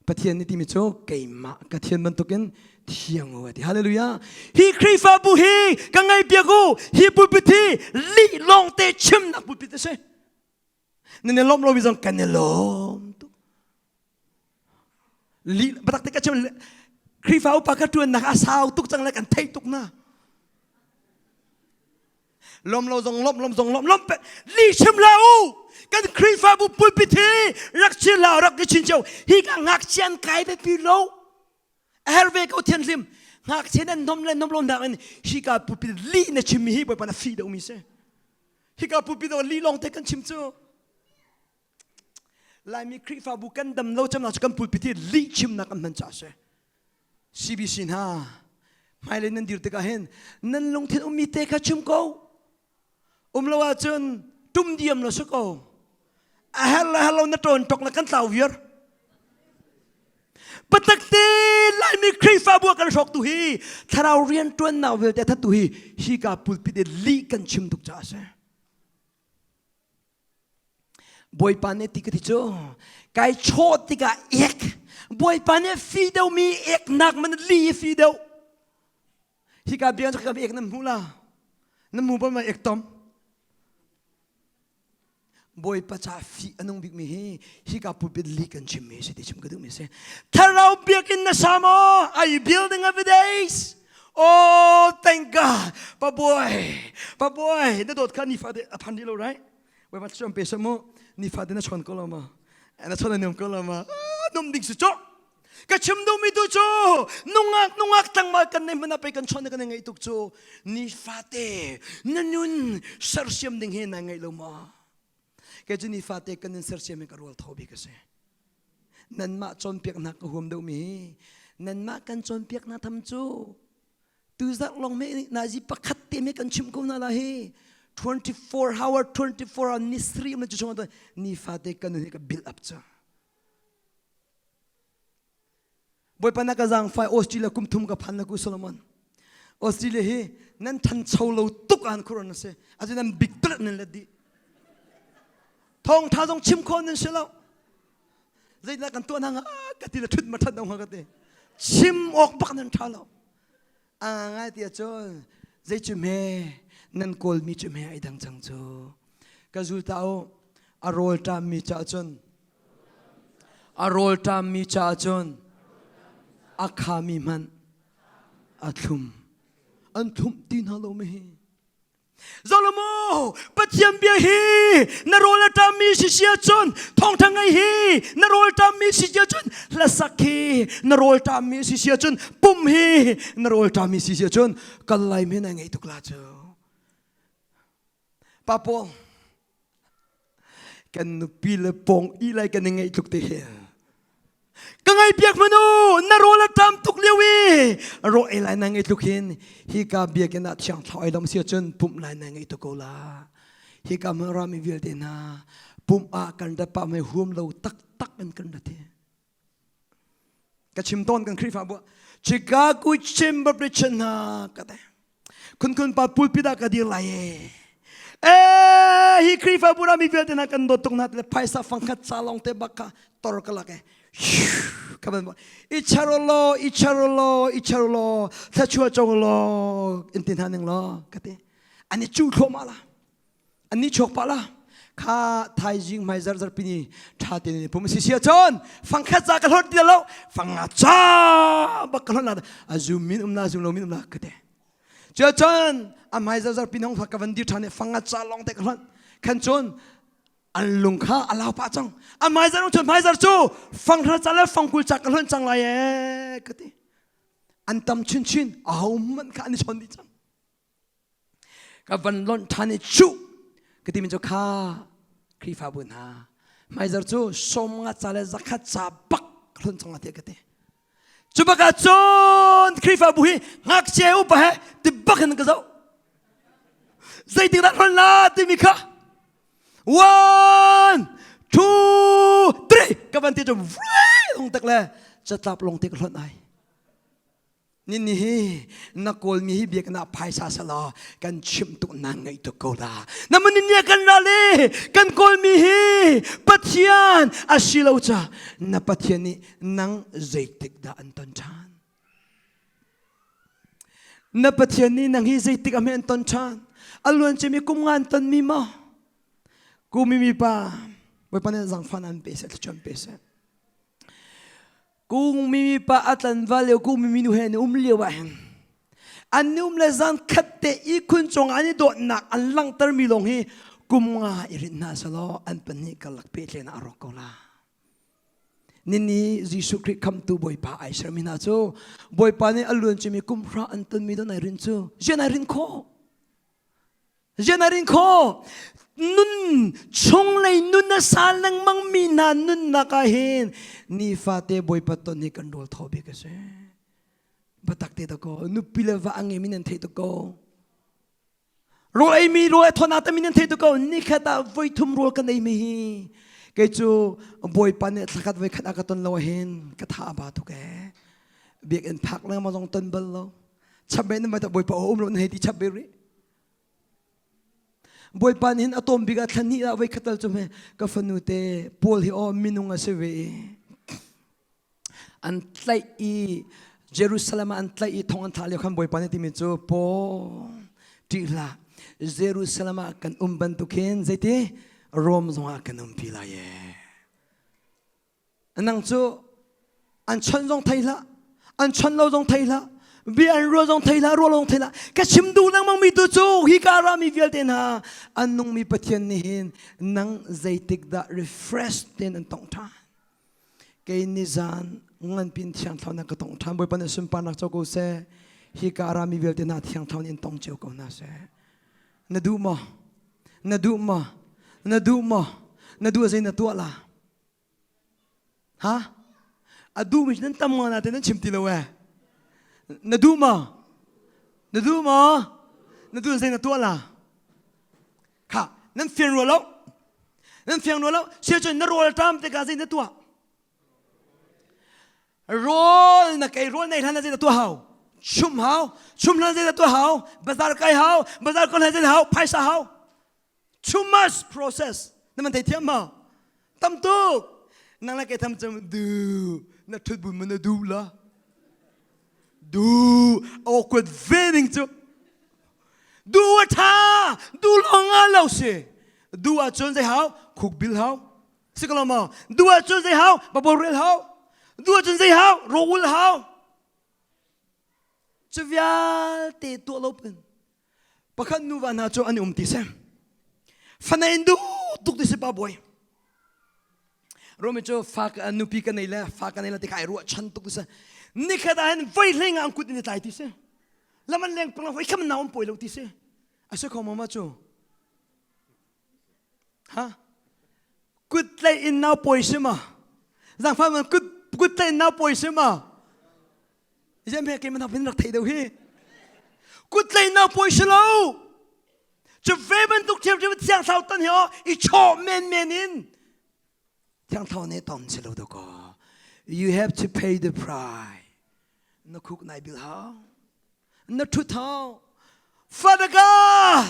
pathian ni ti mi cho keima ka thian man tuken thiang o ti hallelujah hi khrifa bu hi ka ngai piagu hi pu pithi li long te chim na pu pithi se ne lom lo bizon kan lom tu li batak te ka chim khrifa u pa ka tu na asau tuk chang la kan thei tuk na lom lo zong lom pe li chim la u kan khrifa bu pu pithi rak chi la rak ki chin chau hi ka ngak chian kai pe pi lo herve ko thian lim ngak chen an nom lo na an hi ka pu pi li na chim hi pa na fi do mi se hi ka pu pi do li long te kan chim chu lai mi khrifa bu kan dam lo cham na kan pu pi thi li chim na kan man cha se cb sin ha mai le nan dir te ka hen nan long then mi te ka chim ko lo wa chun tum diam lo su ko hello na ton tok na kan tlau vier patak te lai mi khrifa bu kan shok tu hi tharau rian tuan na vel te tha tu hi ka pulpi de li kan chim tuk cha se boy pane ti ka ti cho kai chot ti ka ek boy pane fi do mi ek nak man li fi do hi ka bian ka ek nam hula nam hu ba ma ek tom boy pacha fi anong big mi hi ka pu bit li kan chim me se ti chim ka du me se tharau biak in na samo are you building every days oh thank God pa boy na dot kan ni fa de aphan di lo right we ma chom pe samo ni fa de na chon ko lo ma ana chon na ko lo ma nom dik su cho ka chim do mi du cho nungak tang ma kan ne mana pe kan chon ka ngai tuk cho ni fa te nanun sar siam ding he na ngai lo ma cái chuyện này phát tế cần nên ser xem cái role thâu bị cái gì, nên mà chọn việc nát cái hôm đâu mi, nên mà cần chọn việc nát thầm chú, từ giấc lòng mẹ na gì bắt khát tiền mẹ cần chim câu na là he, 24 hour ni stream na chú chọn ni phát tế cần nên cái build up cho, boy pa na cái giang phải Australia kum thum cái phan na ku Solomon, Australia he, nên thằng châu lâu tuk an kuron na se, à chứ nên big trip nên là đi. Thawngtha Chim con nên sao? Dây là cần tuan hàng cái gì là thuyết mà thật đâu hả cái chim ốc bắc nên tháo lâu. Ngay tiệt cho dây chim hè nên call mi chim hè ai đang chẳng cho. Cái dù tao อารอลตามมีจ่าจนอารอลตามมีจ่าจนอาคามีมันอัตุมอันทุมตีนฮัลโหลไม่ซาโลโมปัจจัยเบียฮีนารอลตามมีสิเสียจนท่องทั้งไงฮีนารอลตามมีสิเสียจนละสักฮีนารอลตามมีสิเสียจนปุ่มฮีนารอลตามมีสิเสียจนกัลไลไม่นั่งไงตุกลาเจ้าป้าปองกันนุปีเลปองอีไลกันยังไงตุกเตะกังไงเบียกมนูนารอลตามตุกเลียวีรอไอไลนั่งไงตุกเห็นฮิกาเบียกันนัดช่างทอยลำเสียจนปุ่มไลนั่งไงตุกโกลาฮิกาเมื่อรามีวิลเดนาปุ่มอากันได้ปะไม่ห่วมเราตักกันได้ทีกระชิมต้นกันคริฟ้าบัวชิกากุชิมบริชนากันได้คุณปาปูปิดากระดีไลฮิคริฟ้าบัวรามีวิลเดนากันโดดตรงนั้นเลยไพศาฟังคัดซาลองเตบักกะตอร์กลักก็เป็นว่าอิชารุโลถ้าชัวจงโลอินทินหันหนึ่งโลก็ได้อันนี้จู่โทมาละอันนี้ชกปะละข้าไทยจิงไม่จารปีนี้ชาตินี้ผมสิเสียจนฟังแค่จากกันหดเดียวแล้วฟังอาจ้าบักกันหดละอาจุมินนาจุมโลมินละก็ได้เจ้าจนอาไม่จารปีน้องฟังกันดิวท่านเนี่ยฟังอาจ้าลองแต่กันหดขันจนอันลุงข้าอัลลาฮฺปะจังอันไม่จารจนไม่จารจูฟังท่านจะแล้วฟังกุลจากกันหดจังไรก็ได้อันตำชินเอามันข้านี่ชนดีจังกับวันล้นท่านนี่ชูก็ที่มันจะข้าครีฟ้าบุญฮาไม่จารจูสมงัดจะเลยจะขัดจะบักล้นจังอะไรก็ได้จุบักจนครีฟ้าบุญงักเจ้าไปติบักนั่นก็เจ้าใจติดรักคนละติมิค่ะ 1 2 3กับวันที่จะลงตักเลยจะตับลงตักล้นไอนี่นักโกลมีฮิเบียกันนับไพศาสลากันชิมตุนางไงตุกโกลานั่นมันนี่กันละเลยกันโกลมีฮิปัทยานอาศิลาวจ้านับปัทยานี่นางใจติกดาอันตันชานนับปัทยานี่นางฮิใจติกอเมอันตันชานอลวนจะมีกุมงานตันมีมากูมีป้าไว้ปนจังฟันอันเปเสต์จนเปเสต์กูมีป้าอัตลันวาเลกูมีนูเฮนเลี้ยวะเฮนอันนี้เลซันขัดเตอีคุณจงอันนี้โดดหนักอันลังเตอร์มีลงฮีกุมงาอิรินนาสโลอันเป็นนี่กัลลักเปเลนอารอกลานี่ยิสุคริสต์คำตูบอยป้าไอเชอร์มินาโจบอยป้าเนี่ยอลวนจะมีกุมพระอันตันมีโดนไอรินโจเจนไอรินโคนุ่นชงเลยนุ่นน่ะสาลังมังมีนานุ่นนักเห็นนี่ฟาเตบอยปัตตนี่กันโดนทบีกันเซ่บัตักเตตะโกนุปิเลวะอังเอมินันเทตะโกโรเอมีโรเอทอนาตมินันเทตะโกนี่แค่ตาไว้ทุ่มโรกันไอมีเกจูบอยปันเนี่ยสักไว้ขัดอากาศตนเราเห็นกระทาบาทุกแกเบียกเอ็นพักแล้วมาลงต้นบอลเราชับเบนนั่นมาแต่บอยปะโอมเราในที่ชับเบรีบอยปานินอะตอมบิกัดทันนี่เอาไว้ขัดจุ่มเกับฟนุเตปอลฮิโอมินุงอาเซเวอันไลอีเยรูซาเล็มอันไลอีทองอันทาเลียคันบอยปานินที่มีจูปอทีละเยรูซาเล็มกันบันตุเคนใจที่โรมจงอากันพิลายอันนั้นจูอันชันจงไทยละอันชันเราจงไทยละเบียนรัวจงไทยละรัวลงไทยละแค่ชิมดูนังมังมีตัวจูฮิการามีเวลเดนะอันนุ่งมีปะเทียนนี่เห็นนังใจติกดา refresh เดนอันตองทานแกนิจานงันพินที่อันท่านักตองทานบอยปันสุนปานักเจ้ากูเสฮิการามีเวลเดนะที่อันท่านี้ตองเจ้ากูน่าเสนดูมาอะไรนตัวละฮะอดูมิฉะนั้นตั้มมานาแต่นั้นชิมติละเวนดูมาอะไรนตัวละค่ะนั่นเฟียงรัวแล้วเชื่อจนนรัวตามแต่การอะไรนตัวรัวนักไอ้รัวในท่านอะไรนตัวเฮาชุมท่านอะไรนตัวเฮาบาซาร์ไก่เฮาบาซาร์คนอะไรนเฮาไพ่ซาเฮา too much process นั่นมันเทียมมาตั้มตุกนั่งแล้วแกทำจมูกดูนักทุบบุญมันดูละดูawkward feeling จุดูว่าท่าดูลองอะไรสิดูว่าจนใจเขา khúc bil hao sẽ có mà đua chân dây hao bà bồ rel hao đua chân dây hao roll hao cho vía tê tua lốp bà khăn nu van ha cho anh tí xem phần này du tục tí xem bà boy rồi mình cho phá cái nu pi cái này là thì cái ruột chân tục tí xemนี่ขนาดนั้นไฟแรงอังกุฎนี่ตายที่เสียแล้วมันแรงปลังไฟข้ามน้ำป่วยเราที่เสียอาศัยของมาจูฮะกุดเลยอินน้ำป่วยใช่ไหมร่างฟ้ามันกุดเลยน้ำป่วยใช่ไหมยังไม่เกี่ยมันทำเป็นรักไทยเดียวฮีกุดเลยน้ำป่วยใช่แล้วจะเวมันตุกเทียมจะเป็นเสียงเท่าตันเหรออีชอบเมนอินเสียงเท่านี้ตอนเชลล์ตัวก็ you have to pay the price no cook nai bil how no truth how Father God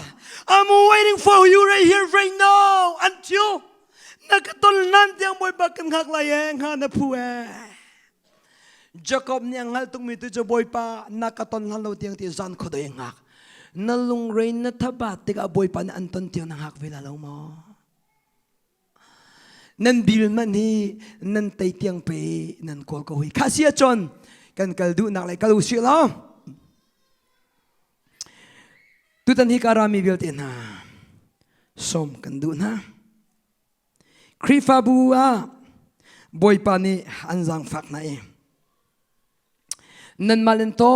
I'm waiting for you right here right now until nakatol nan tiang boy bakan khak layeng ha na pu Jacob niang hal tung mi tu jo boy pa nakatol han lo tiang ti zan kho doi ngak na lung rain na thabat te ka boy pa na anton tiang na hak vela lo mo nan bil man hi nan tai tiang pe nan kol ko hui khasia chon kan kaldu nak lai kalu si lo tu tan hi karami bil te na som kan du na krifa bua boy pa ni anjang fak na e nan malen to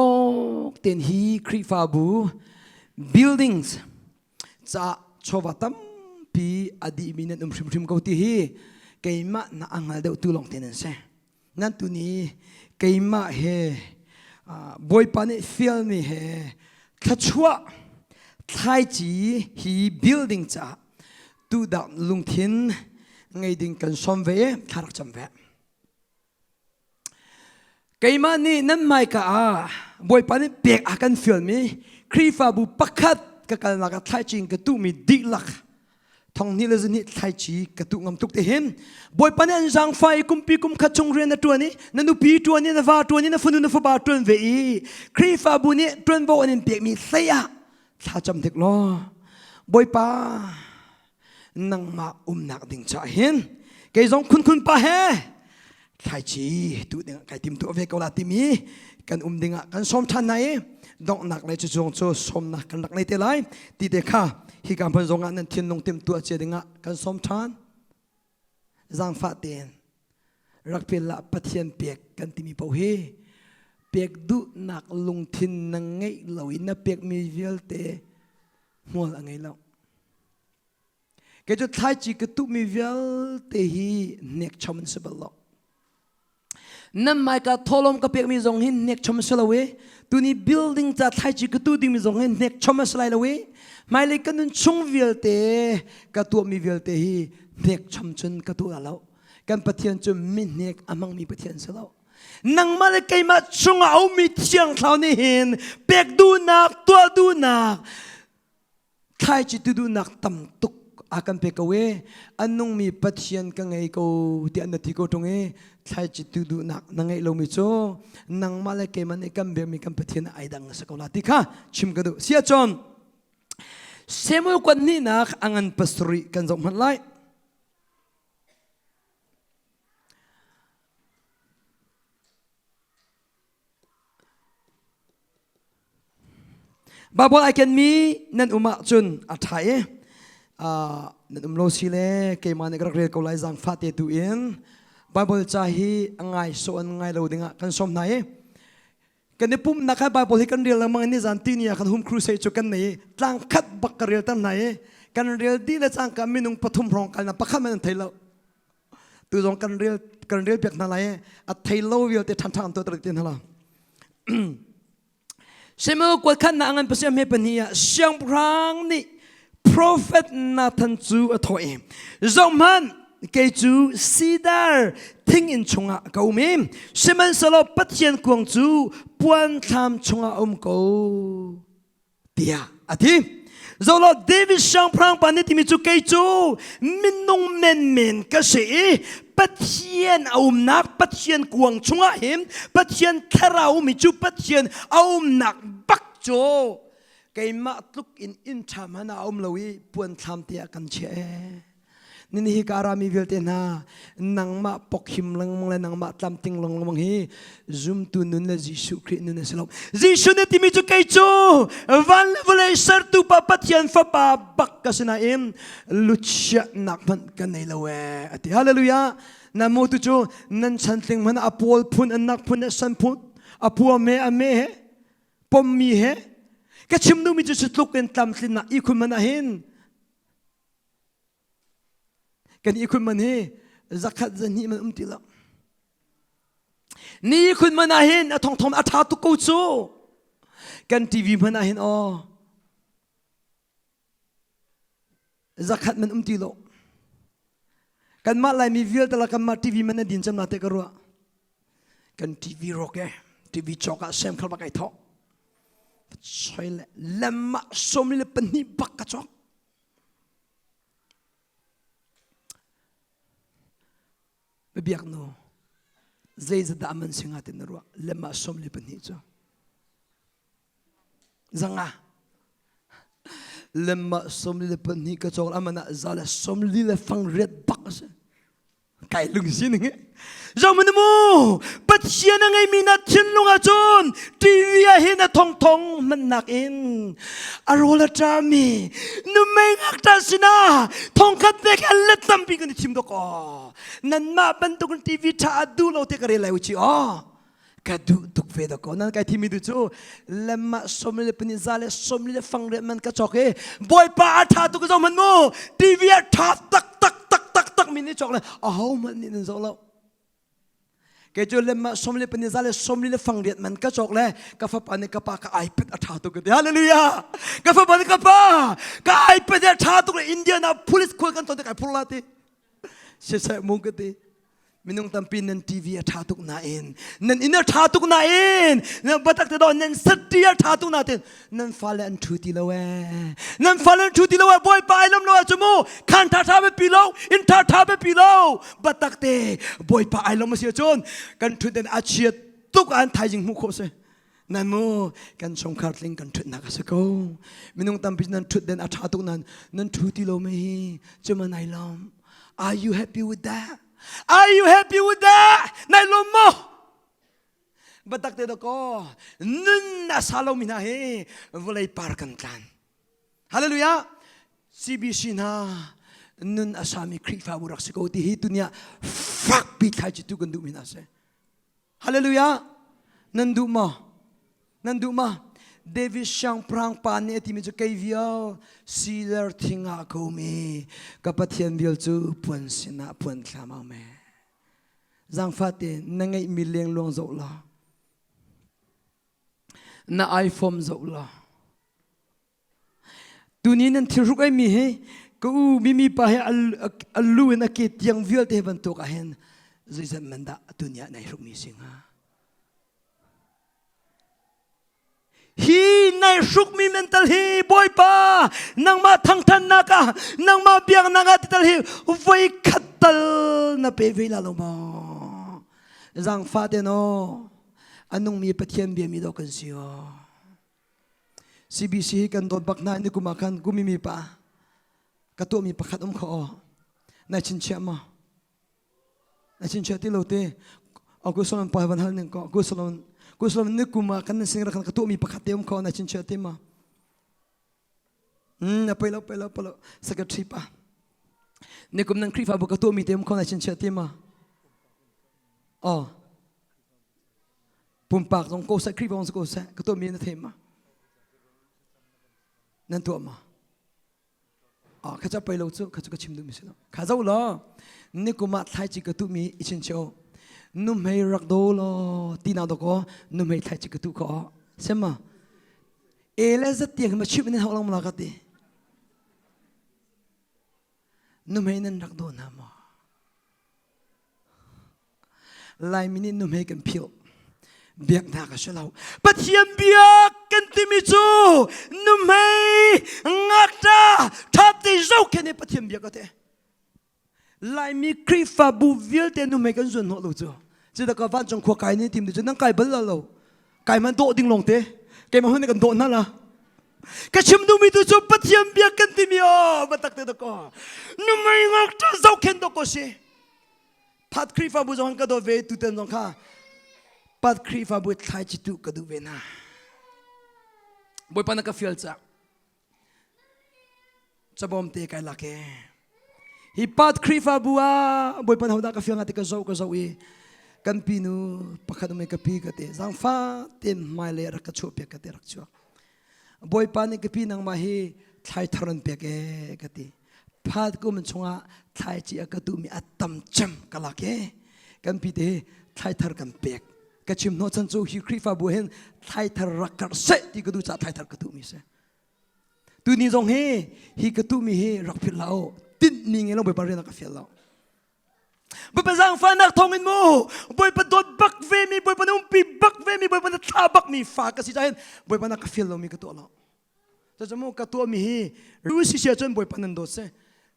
ten hi krifa bu buildings cha chowatam pi adi minan shim ko ti hi keima na angal de tu long tenen se nan tu ni keima he boy pa ni feel me he khachua thai chi hi building cha tu da lung thin ngai ding kan som ve tharak cham ve keima ni nan mai ka boy pa ni pek akan feel me krifa bu pakhat ka kal na ka thai ching ka tu mi dilak thong ni le zini thai chi ka tu ngam tuk te hen boy pa ni an jang fai kumpi kum kha chung ren na tu ni na nu pi tu ni na va tu ni na funu na fa ba tu ve i krifa bu ni tuen bo an pek mi saya tha cham thek lo boy pa nang ma nak ding cha hen ke jong kun pa he thai chi tu ding kai tim tu ve ko la ti mi kan dinga kan som than nai dong nak lai chu jong chu som na kan nak lai te lai ti te kha hi kam phan zong an thin nong tim tu che dinga kan som than zang fa ten rak pe la pathian pek kan ti mi pau he pek du nak lung thin nang ngai loi na pek mi vel te mol angai lo ke chu thai chi ke tu mi vel te hi nek chom se balo nan mai ka tholom ka pek mi zong hin nek chom se lawe tu ni building cha thai chi ke tu ding mi zong hin nek chom se lai lawe mai le kan nun chung vel te ka tu mi vel te hi nek chom chun ka tu la lo kan pathian chu mi nek amang mi pathian se lo nang ma le kai ma chung au mi thiang thlau ni hin pek du nak tua du nak thai chi tu du nak tam tuk akan pekawe anung mi pathian ka ngai ko ti an ti ko tonge thai chi tu du nak nangai lo mi cho nang ma le kai man ekam be mi kam pathian ai dang sa ko la ti kha chim ka du sia chon semul kwan ni nak angan pastori kan zong man lai Bible I can me nan uma chun athai nan lo sile ke man ek rak ko lai jang fa te tu in Bible cha hi angai so an ngai lo dinga kan som nai kan pum na kha Bible hi kan real mang ni jan ti ni kan hum crusade chu kan nei tlang khat bak ka real tam nai kan real di la chang ka minung pathum rong kan na pakha man thailo tu jong kan real pek na lai a thailo wial te than than to tra tin hala Semo kwa kan na angan pasem he pania siang prang ni prophet Nathan chu athoi zongman ke chu sidar thing in chunga kaumi seman salo pathian kuang chu puan tham chunga ko tia ati zolo David siang prang pani timi chu ke chu minung men ka se pathian nak pathian kuang chunga him pathian tharau mi chu pathian nak bak cho kai ma tluk in tham hana lowi puan tham tia kan che นี่ฮิการามีวิลเตนะนังมาปกหิมลังมังและนังมาตามติงลังมังฮีซุมตุนุนและยิสุคริสต์นุนสลบยิสุเนี่ยที่มีจุกไอจูวันเลวเลยสัตว์ตุปปัตยันฟ้าปาบักกัสนาอิมลุชะนักมันกันในละเวอติฮาเลลูยานาโมตุจูนั่นฉันติงมันอปอลพุนอันนักพุนสันพุนอปัวเมอเมเฮปมมีเฮก็ชิมดูมีจุดสุดลุกเป็นตามสินะอีคุณมันเห็นกันอีคุณมันเฮจักขัดจะนี่มันติละนี่คุณมันเห็นทองทองอาทาตุกูจูกันทีวีมันเห็นอ๋อจักขัดมันติละกันมาลายมีวิลแต่ละกันมาทีวีมันดินจำนาเตกรัวกันทีวีโรเกทีวีจอกเซมขลับไก่ทอใช่เลยเล่มสมเลยเป็นนิบักกระจอกไม่เบียกโน่ใจจะด่ามันสิงห์ตินรัวเล่มสมเลยเป็นนิจ้ะจังอ่ะเล่มสมเลยเป็นนิกระจอกอามันจะละสมเลยฟังเรียดบักสิไก่ลุงสินึงเจ้ามันมูปัจเจียนไงมีนัดชินลุงอาจนทีวีเห็นทองทองมันหนักอินอารมณ์ละจามีนุ่มไม่งักตาสินะทองคัดเด็กอันเล็ดตั้มปีกันทิมดอกนั่นมาบรรทุกทีวีชาดูเราเทกเรลัยอุจิอ๋อกระดูตุกเฟดก็นั่นไก่ที่มีดูจูเล่มสมเลยเป็นนิซาเลสมเลยฟังเรื่องมันกระจอกบอยป้าชาตุกเจ้ามันมูทีวีชาตักมินิจอกเลยมันนี่นั่นจอกแล้วแกจูเล่มสมเลยเป็นนิซาเลสมเลยฟังเรื่องมันกระจอกเลยกาฟปานกาปากาไอเป็ดชาตุกเดียฮาเลลูยากาฟปานกาปากาไอเป็ดชาตุกเลยอินเดียนาพุลิสคุยกันตอนเด็กไอพูดละทีเสียใจมุงกันทีมินุงตัมปีนันทีวีชาตุกนาเองนันอินเนอร์ชาตุกนาเองนันบัตักเตดอนนันสติชาตุกนาเองนันฟาเลนทูติลาเวนันฟาเลนทูติลาเวบอยไปลำโลอาจมูขันท่าท่าไปปีโลอินท่าท่าไปปีโลบัตักเตบอยไปลำมาเสียจนกันทุนเดนอาเชียตุกอันไทยยิงมุขเสนั่นโมกันสงครามลิงกันทุนนักสกุลมินุงตัมปีนันทุนเดนอาชาตุกนันทูติโลไม่จะมาไหนลำ Are you happy with that? Are you happy with that? นายลมโมบัดตักเตดก็นุนอาซาลมินาเฮวลัยปาร์กันกันฮาเลลูยา CBC นะนุนอาซามีคริฟาบุรักสกุลที่ฮิตุเนียฟักปีไทยจิตุกันดูมินาเซฮาเลลูยานันดูมาเดวิดช่างพรางปานเนี่ยที่มีจุกวิลซีเลอร์ทิงอาคูมีกับพัทยันวิลจูปวนสินะปวนคลามาเมจังฟัดเองนั่งไงมีเลี้ยงลวงโจละน่าไอโฟนโจละตัวนี้นั่นที่รุกไอมีเฮก็มีไปให้อัลลูนักเกียรติยังวิลเทวันตัวกันเห็นจะมันด่าตัวนี้ในรุกมีสิ่งฮะฮีในสุกมีเมนตัลฮีบอยป้านังมาทั้งทันนักะนังมาเบียงนังอาติตัลฮีไว้ขัดตัลนับเอวิลาลมาจังฟาเดโนอันนุ่งมีปะเทียนเบียมีดอกกันสิโอ CBC กันโดนบักนายนี่กูมากันกูมีป้ากระตัวมีประคัดขอนายชินเชียมานายชินเชียที่เราเตะเอากุศลไปวันหันหนึ่งก็กุศลนึกกูมากันนั่นสิ่งรักกระตัวมีประคัดเต็มขอนายชินเชียที่มาไปแล้วสักทริปอ่ะนี่กูนั่งคลิปอ่ะบุกกระตัวมีเต็มขอนายชินเชียที่มาปุ่มปากตรงโกสักคลิปองสโกสักกระตัวมีนั่นเต็มมานั่นตัวมาข้าจะไปเราจะข้าจะก็ชิมดูมิสินะข้าจะว่านี่กูมาไทยจิกตุมีอิชินเชียวนุ่มให้รักโดลตีนาดก็นุ่มให้ไทยจิกตุก็ใช่ไหมเลสเตียงมาชิบนี่เขาลองมาลักตีนุ่มให้นั่นรักโดนามาลายมินินุ่มให้กันเพียวเบียกหน้ากันเชียวปัจเจียนเบียกกันที่มิจูนุ่มให้งักตาทับที่เจ้าแค่นี้ปัจเจียนเบียกกันเถอะลายมีคริฟาบูวิลเตนุ่มให้กันส่วนหัวลูกจ้ะจะตะกวันจงขวายนี่ทีมดูจะนั่งไก่เบลล์เราไก่มันโดดดิ้งลงเตะไก่มันหุ่นกันโดดนั่นล่ะ กระชิมดูมีตัวจบปะเทียมเบียกันที่มีอ๋อมาตักเตะตะกอนุ่มไม่งอกจะเจ้าเข็นตะกอสิพัดครีฟ้าบุญจงกระโดดเวตุเต็มจงข้าพัดครีฟ้าบุญไทยจิตุกระดูเวน่าบุญปนักฟิลจ้าจะบอมเตะไกลลักเอฮิพัดครีฟ้าบัวบุญปนักหัวตากฟิลงาติกระเจ้ากระเจ้าอีกันปีนูปักขัดไม่กระปีกระเตะสังฟ้าเต็มไม่เลยรักกระชัวเปียกระเตะรักชัวบอยปานิกปีนังมาฮีไทยทรนเปียกกะติพาดกูมันชงะไทยจีกะตุมีอัตตมจำกะลักกันปีเตไทยทรกันเปียกกะชิมโนจันจูฮิครีฟาบุเฮนไทยทรรักกระเสที่กะดูจะไทยทรกะตุมีเสตูนี้จงเฮฮิกะตุมีเฮรักพิลลาโอติดนิ่งเงลงไปบริเวณกะฟิลลาบุปผาฟันนักทองอินโมบุปผาโดดบักเวมีบุปผานุ่มปีบักเวมีบุปผาท่าบักมีฝากสิใจเห็นบุปผานักฟิลเรามีกระตัวเราแต่จมูกกระตัวมีรู้สิเสียจนบุปผานันโดดเส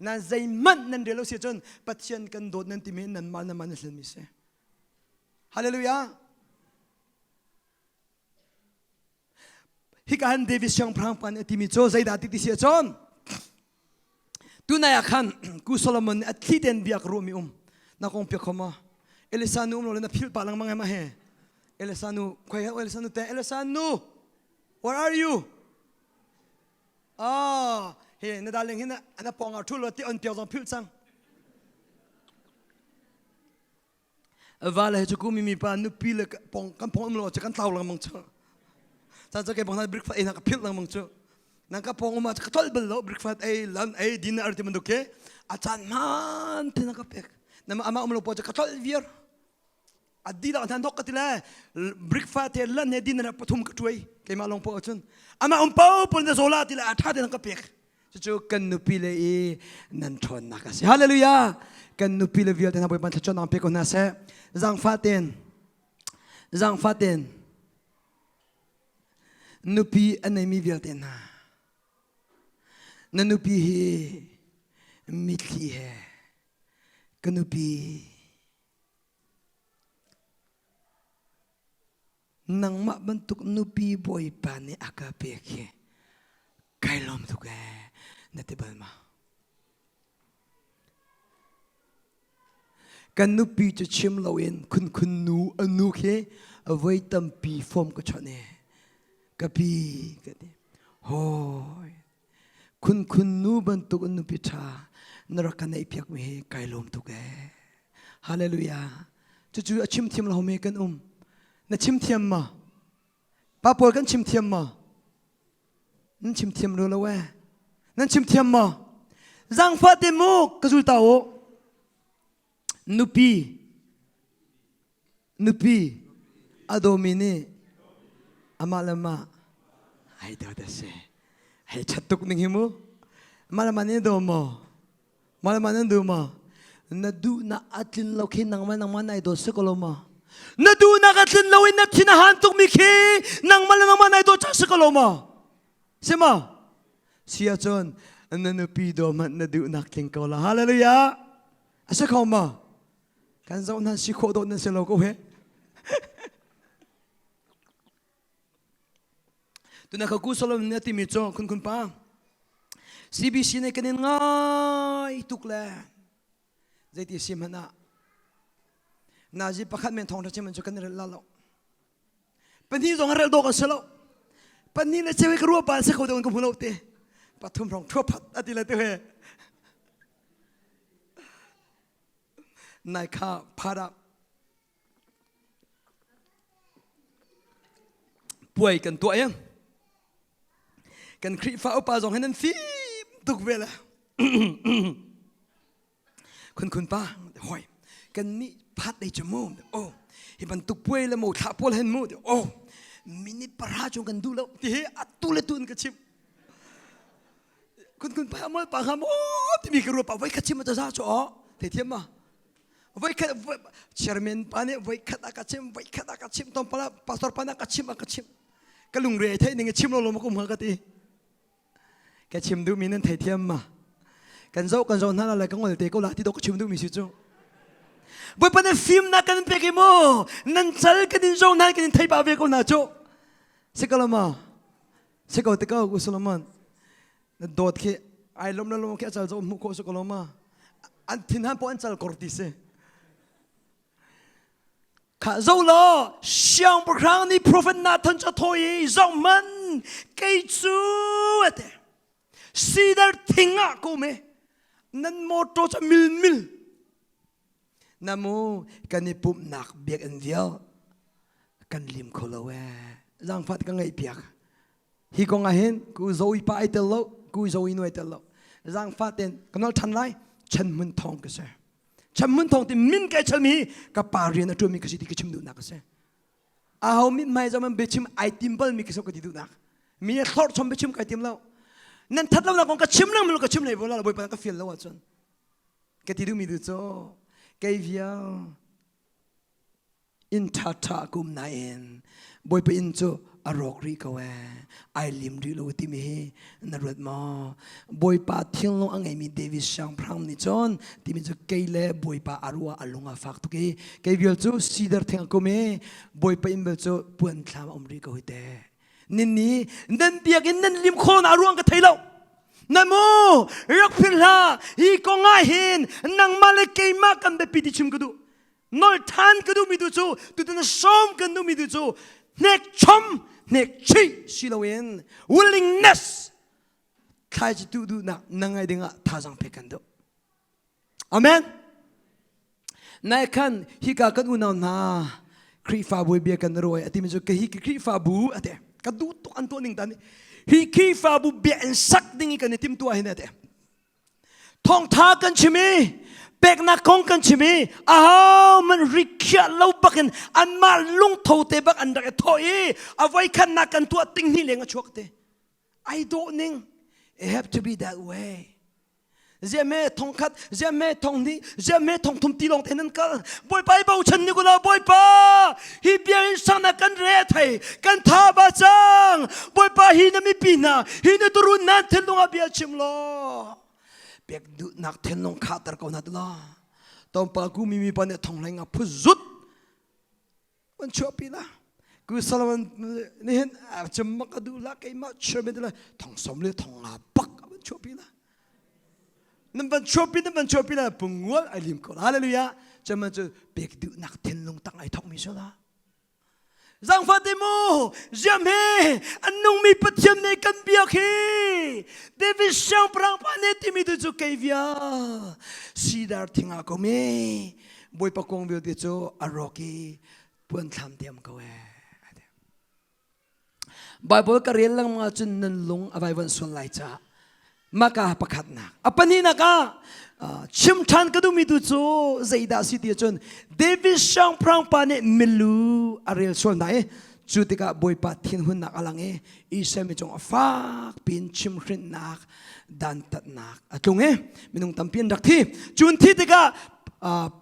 นั่นใจมันนั่นเดี๋ยวเราเสียจนปัจจัยกันโดดนั่นที่มีนั่นมันนั่นเสียมิเสฮาเลลูยาฮิการเดวิสยังพรางปันที่มีโจใจดาติเสียจนตุนายขันกุศลมันอัฐิเดนเบียกรูมีนักองเปียกเข้ามาเอลิซานูเราเล่นพิลปาลังมังไงมาเฮเอลิซานูใครเอลิซานูเตเอลิซานู where are you เฮ้ยนั่นดาลิงเห็นนะอันนั้นปองเอาทุลที่อันเปียกจงพิลซังว่าเลยจะกูมีปานุปีเลยปองกันปองมันจะกันเต่าลังมังเชอถ้าจะเก็บปองนั้นบริกฟาเองนักพิลลังมังเชอนั่นก็ปองมาจะกระตุ้นเบลล์บริกฟาเอลันเอดินอะไรที่มันดูเกะอาจารย์มันที่นักเปียกnama ama umlo poja katol vier adila an dok katila breakfast lan ne din na pathum katui ke ma long po chun ama pau pon na zola tila atha de ka pek chu kan nu pile e nan thon na ka se hallelujah kan nu pile vier na boy ban chon na pe ko na se zang faten nu pi anai mi vier ten na nu pi he mitli he kanupi nang ma bentuk nupi boy pane akapeke kailom tuke natibal ma kanupi cho chim lawin kun nu anu ke avai tampi form ko chone kapi kade hoy kun nu bentuk nupi tha narakan ay piyak mi kay lom tuke hallelujah chuchu achim thiam la home kan na chim thiam ma papor kan chim thiam ma nan chim thiam ro lawe nan chim thiam ma zang fa te mo kazul tao nupi adomini amalama ay daw dase ay chatuk ning himu malamani do mo malaman do ma nadu na atlin lokin nang man ay do sekoloma nadu na atlin lawin na tinahantok miki nang man ay do sekoloma sima siya chon nanupido man nadu na kling kola hallelujah asa koma kan zaw na si ko do na selo ko he tu na kagusolom na timicho kun pa CBC ne kanin ngai tukle zaiti simana naji pakhat men Thawngtha Chim chu kan rel la lo pani zong rel do ka selo pani na chewe ka ru pa se ko don ko phulo te pathum rong thop phat atila te he nai kha phara puai kan to yang kan khri fa pa zong hanan fi tuk vela kun pa hoi kan ni phat dei chmu hi ban tuk puai la mo tha pol hen mu mini para chung kan du lo ti atule tun ka chim kun pa mal pa ham ti mi ka ru pa vai ka chim ta za cho te thiam ma vai ka chairman pa ne vai khata ka chim tom pala pastor pa na ka chim ka lung re thai ni chim lo ma kum ha ka ti cái chim du mi nên thầy thiêm mà cái dâu nó là cái ngồi để câu lạc thì đâu có chim du mi xíu chứ bởi vì cái phim na cái bé cái mò nên chơi cái din dâu na cái thầy bảo vệ câu nào chỗ sẽ câu là mà เสกเอาตะก้ากุศลมันโดดแค่ไอ้ล้มแค่จัลจะมุขโคสกลมาอันทิ้งหันปอนจัลกอร์ติเซข้าเจ้าล้อเสียงประครั้งนี้ prophet นาทันจะทอยเจ้ามันเกยจูเตซีดาร์ทิ้งอ่ะกูเมนั่นโมโตจะมิลนามูกันนี่ปุ่มหนักเบียกอันเดียวกันลิมโคลเวจังฟัดกันไงเปียกฮีกงอาเห็นกูโจยป้าไอเตลโลกูโจยนุ่ยเตลโลจังฟัดเต็นกันนั่งทันไลฉันมึนทองก็เสียฉันมึนทองที่มินแกฉันมีกับปาเรียนตัวมีกสิทธิ์กิจมดูนักเสียอาเขามิไม่จะมันเบชิมไอติมเปิลมีกิจสกุลที่ดูนักมีทอดชมเบชิมไอติมแล้วนั่นทัดแล้วเราคงกระชิมนั่งมันกระชิมเลยเพราะเราบ่อยปานก็เฟียนแล้วว่าจนแกที่ดูมีดูโจแกเวียอินทัดทักกุมนายเอ็นบ่อยไปอินโจอารอกรีกว่าไอลิมรีโลติมีนรดมาบ่อยป้าทิ้งลงอังไงมีเดวิสช่างพรามนิจอนที่มีจะเกยเล่บ่อยป้าอารัวอลงอาฟักตุกี้เกยเวียลโจซีดาร์ทิ้งกูเมบ่อยไปอินเบลโจปวนทามอมรีก็หุ่ยเตนินนี้นั่นเบียกินนั่นลิมโคนอารัวกันไทยเรานั่นโมรักพิลาฮีก็ง่ายเห็นนังมาเลเกยมากันเบปีดิชิมกันดูนอลทานกันดูมีดูโจตุตันชมกันดูมีดูโจเน็กชมเน็กชีสิลาเวน willingness ใครจะดูนะนังไงดึงอ่ะท่าจังเพกันดูอาเมนนายขันฮิกากันอุณาหน้าครีฟาบุยเบียกันรวยอติมิจุกฮิครีฟาบูอเตะกันดูตัวอันตัวหนึ่งตานี่ฮิครีฟาบูเบียนสักดิ่งกันติมตัวเห็นอเตะท่องท่ากันชิมีเป็กนักคงกันชิมีอ้าวมันริกยาเล่าบักกันอันมาลุงโทเตบักอันดักทอยเอาไว้ขันนักกันตัวติ้งนี่เลี้ยงชวกเต I don't think it have to be that way เจ้าแม่ทองคัดเจ้าแม่ทองนี้เจ้าแม่ทองทุ่มตีลงเทนันกันบ่อยไปเบาฉันนี่กูละบ่อยไปฮิเบียนสังนักกันเรทให้กันท่าบาจังบ่อยไปฮินามิปีนาฮินาตุรุนันเทลงอาเบียชิมโลเปียกดูนักเทนลงขาตระกนัดละตอนปากูมีปันเนี่ยทองแรงอ่ะพุจุดมันชัวปีละกูสารมันนี่เห็นจะมักดูละไอ้มาเชื่อไม่ได้เลยทองสมเลยทองอาบักมันชัวปีละนั่นมันชัวปีละปุ่งวัวไอ้ลิมก่อนฮาเลลูยาจะมันจะเปียกดูนักเทนลงตั้งไอ้ทองมีเชื่อละจังฟัดเดโมจำเฮอันนุ่งมีปัจจัยในกันเบียกีเดวิสช่างพรางปานเนติมีดูจุกเกวียซีดาร์ทิ้งอาโกเมบ่อยปะกงวิวดิโจอารอกีปวนทำเตียมก็เอไบเบิลก็เรียนเรื่องมาจนนันลงอวัยวันส่วนไหลจ้ามากาประคัดนักอปันนี้นักชิมทันก็ดูมีดูโจใจดาสิเดียจนเดวิสช่างพรางปานเนมิลูอารีลส่วนไหนจุดที่ก็บ่อยปะทิ้งหุ่นนักอะไรเงี้ยอีเซมิจงฟักปีนชิมขึ้นนักดันตัดนักตรงเงี้ยมีนุ่งตั้มเปลี่ยนดักที่จุดที่ก็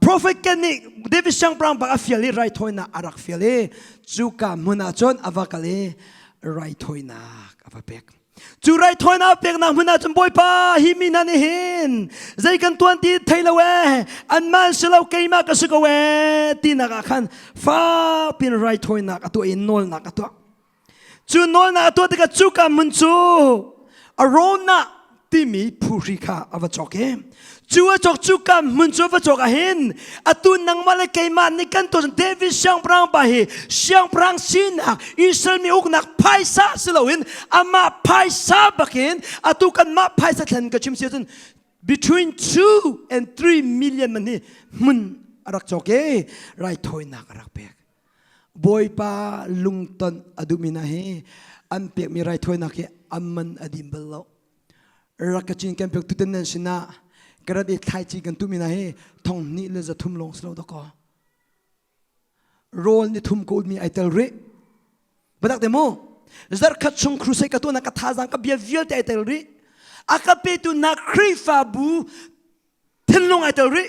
prophet กันนี่เดวิสช่างพรางปานฟิลีไรทอยนักอารักฟิลีจุกามุนาจนอวากาลีไรทอยนักอวาเปกจูไรทอยนาเปียกนักมันอาจจะบ่อยป้าหิมินันเห็นใจกันตัวที่ไทยละเวอันมันสลาวเกยมากสุกเวตีนักขันฟ้าเป็นไรทอยนักตัวอินนอลนักตัวจูนอลนักตัวที่กับจูกันมันจูอารมณ์นักที่มีผู้ริกาอวจอกเองจูจอกจูกันมันจูอวจอกเห็นตัวนังมาเลเกยมาในกันตัวเดวิดช่างพรางไปช่างพรางสินักอิสราเอลมีอุกนักไพ่ซาสลาวินอามาไพ่ซาบักเห็นตัวกันมาไพ่ซาเทนกับชิมเสียจน between 2 and 3 million มันนี่มันรักจอกเอไรถอยนักรักเปียกบอยป้าลุงตันอดุมินาเฮอันเปียกมีไรถอยนักเฮอันมันอดิมเบลล์รักกจินกันเปียกตุเตนนันชนะกระดิ่งไทยจีกันตุมินาเฮทองนี่เลยจะทุ่มลงสโลว์ตะกอโรลนี่ทุ่มกูมีไอเตลริบัดเดโมจาร์คัดชงครูเซกัตัวนักท่าจังกับเบียวิลเตไอเตลริอากับเปตุนักครีฟาบูทินลงไอเตลริ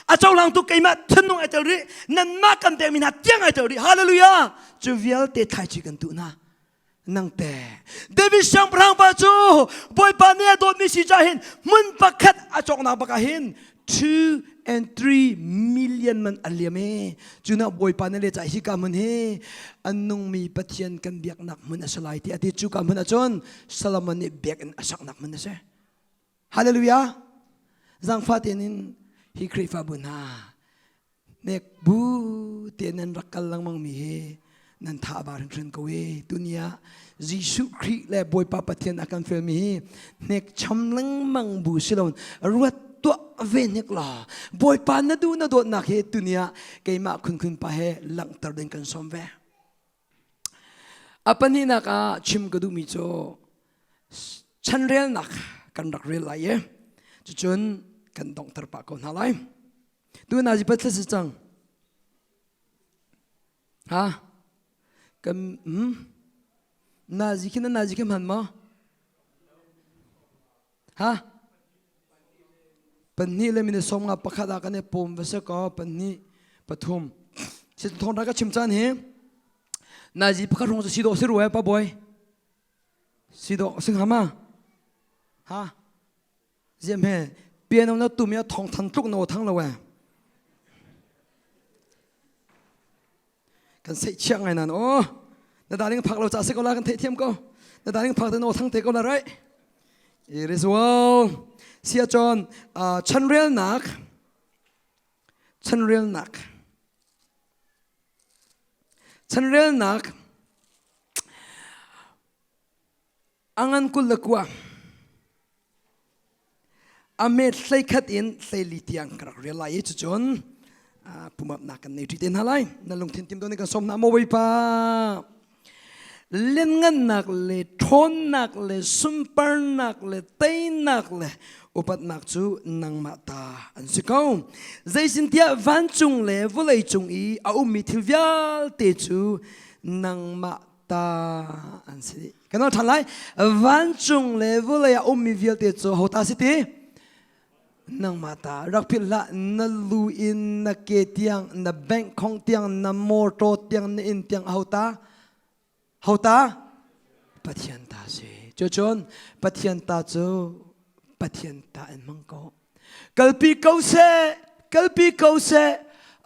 อาเจ้าหลังตุกไอมาทินลงไอเตลรินั่นมากันเดมินาเตียงไอเตลริฮาเลลูยาจูวิลเตไทยจีกันตุนะนังแต่เดวิดช่างพรางปาจูบอยปาเนียโดนมีสิจาเห็นมันประคัดอาจอกนาประกาเห็น 2 and 3 million มันอัลเลียมจุน่าบอยปานเลจ่ายฮิกามันอันนุ่งมีปะเทียนกันเบียกหนักมันอัศลัยที่อดีตจุกามันจนสลามันเบียกอันอัศหนักมันนะเซ่ฮาเลลูยาจังฟาเตนินฮิคริฟาบุนาเนกบูเตียนันรักกันลังมังมีนันท่าบาร์นก็เวตุนียยิสุคริและบอยปาปะเทียนอาการเฟลมีเนกชำลังมังบูสิลอนรวดตัวเวนิกลาบอยปานนดูนโดนักเฮตุนียเกยมาคุณปะเฮหลังตระเด็นกันสมเวอปันนี้นักชิมกระดูมิโจฉันเรียนนักกันรักเรียนไรจนกันต้องตระปะคนอะไรดูน่าจะเป็นเรื่องจังฮะกันน่าจะคิดมันมั้งฮะปันนี้เลยมีในสมกับประคดากันในปุ่มเวสก็ปันนี้ปฐมสิ่งทองรักก็ชิมจานเฮน่าจะประคดงจะสีดอกสิรู้ไหมป้าบอยสีดอกซึ่งหามาฮะเยี่ยมเฮเปียโนนั้นตุ้มยาทองทันทุกโนทั้งเลยกันเสียเชียงไงนั่นโอ้ในด้านนี้ผักเราจะเสกก็แล้วกันเทียมก็ในด้านนี้ผักแต่โนทั้งเตก็แล้วไรอีริสวลเสียจอนฉันเรียนหนักอังันกุลกว่าอเมริกาขัดอินเซลิติยังกระเรียลไลท์จนปุ่มนักกันในที่เดินหาไลนั่นลงทิ้งทีมตัวนี้กันสมน้ำโมวิปาเล่นเงินนักเลยทนนักเลยซุ่มเปิลนักเลยเตยนักเลยอุปนักจูนังมาตาอันสุดเขาใจสินเทียวันจุงเลยวุเลยจุงอีเอามิทิลวิลเตจูนังมาตาอันสิกันว่าทันไรวันจุงเลยวุเลยเอามิวิลเตจูหัวตาสิทีนังมาตารักพิลานัลลูอินนักเกตียงนับแบงของเตียงนับมอร์โตเตียงนัอินเตียงหัวตาปัทยันตาเสจนปัทยันตาจูปัทยันตาอันมังโกกัลปีเขาเส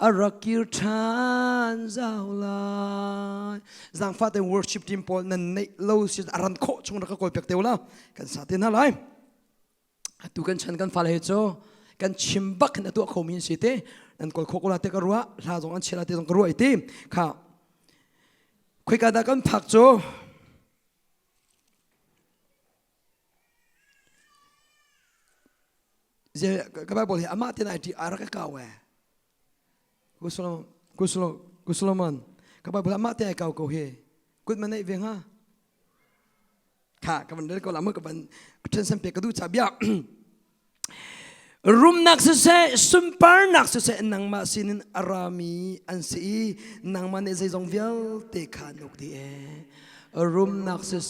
อารักกิรทานเจ้าลายจังฟ้าแต่ worship team พอนั่นในเราสิอารันโคชงรักก็เปียกเตียวแล้วกันสาธิตอะไรตัวกันฉันกันฟ้าเลยโจกันชิมบักในตัวเขามีสิเตนั่นก็โคกลาเตกรัวลาจงอันเชลาเตจงกรัวไอติค่ะคุยกันได้กันผักโจเจ้าก็ไปบอกให้อามาเตนไอที่อารักก้าวกุศลมันก็ไปบอกอามาเตนไอก้าวก็เฮกุดมันไอเวียงฮะค่ะกับมันเดินก็ละเมื่อกับมันเทนสัมเปกดูจับยารุมนักเสะซุมปาร์นักเสะนังมาสินอารามีอันสีนังมันเอเซจงเวลเตคานุกดีรุมนักเสะ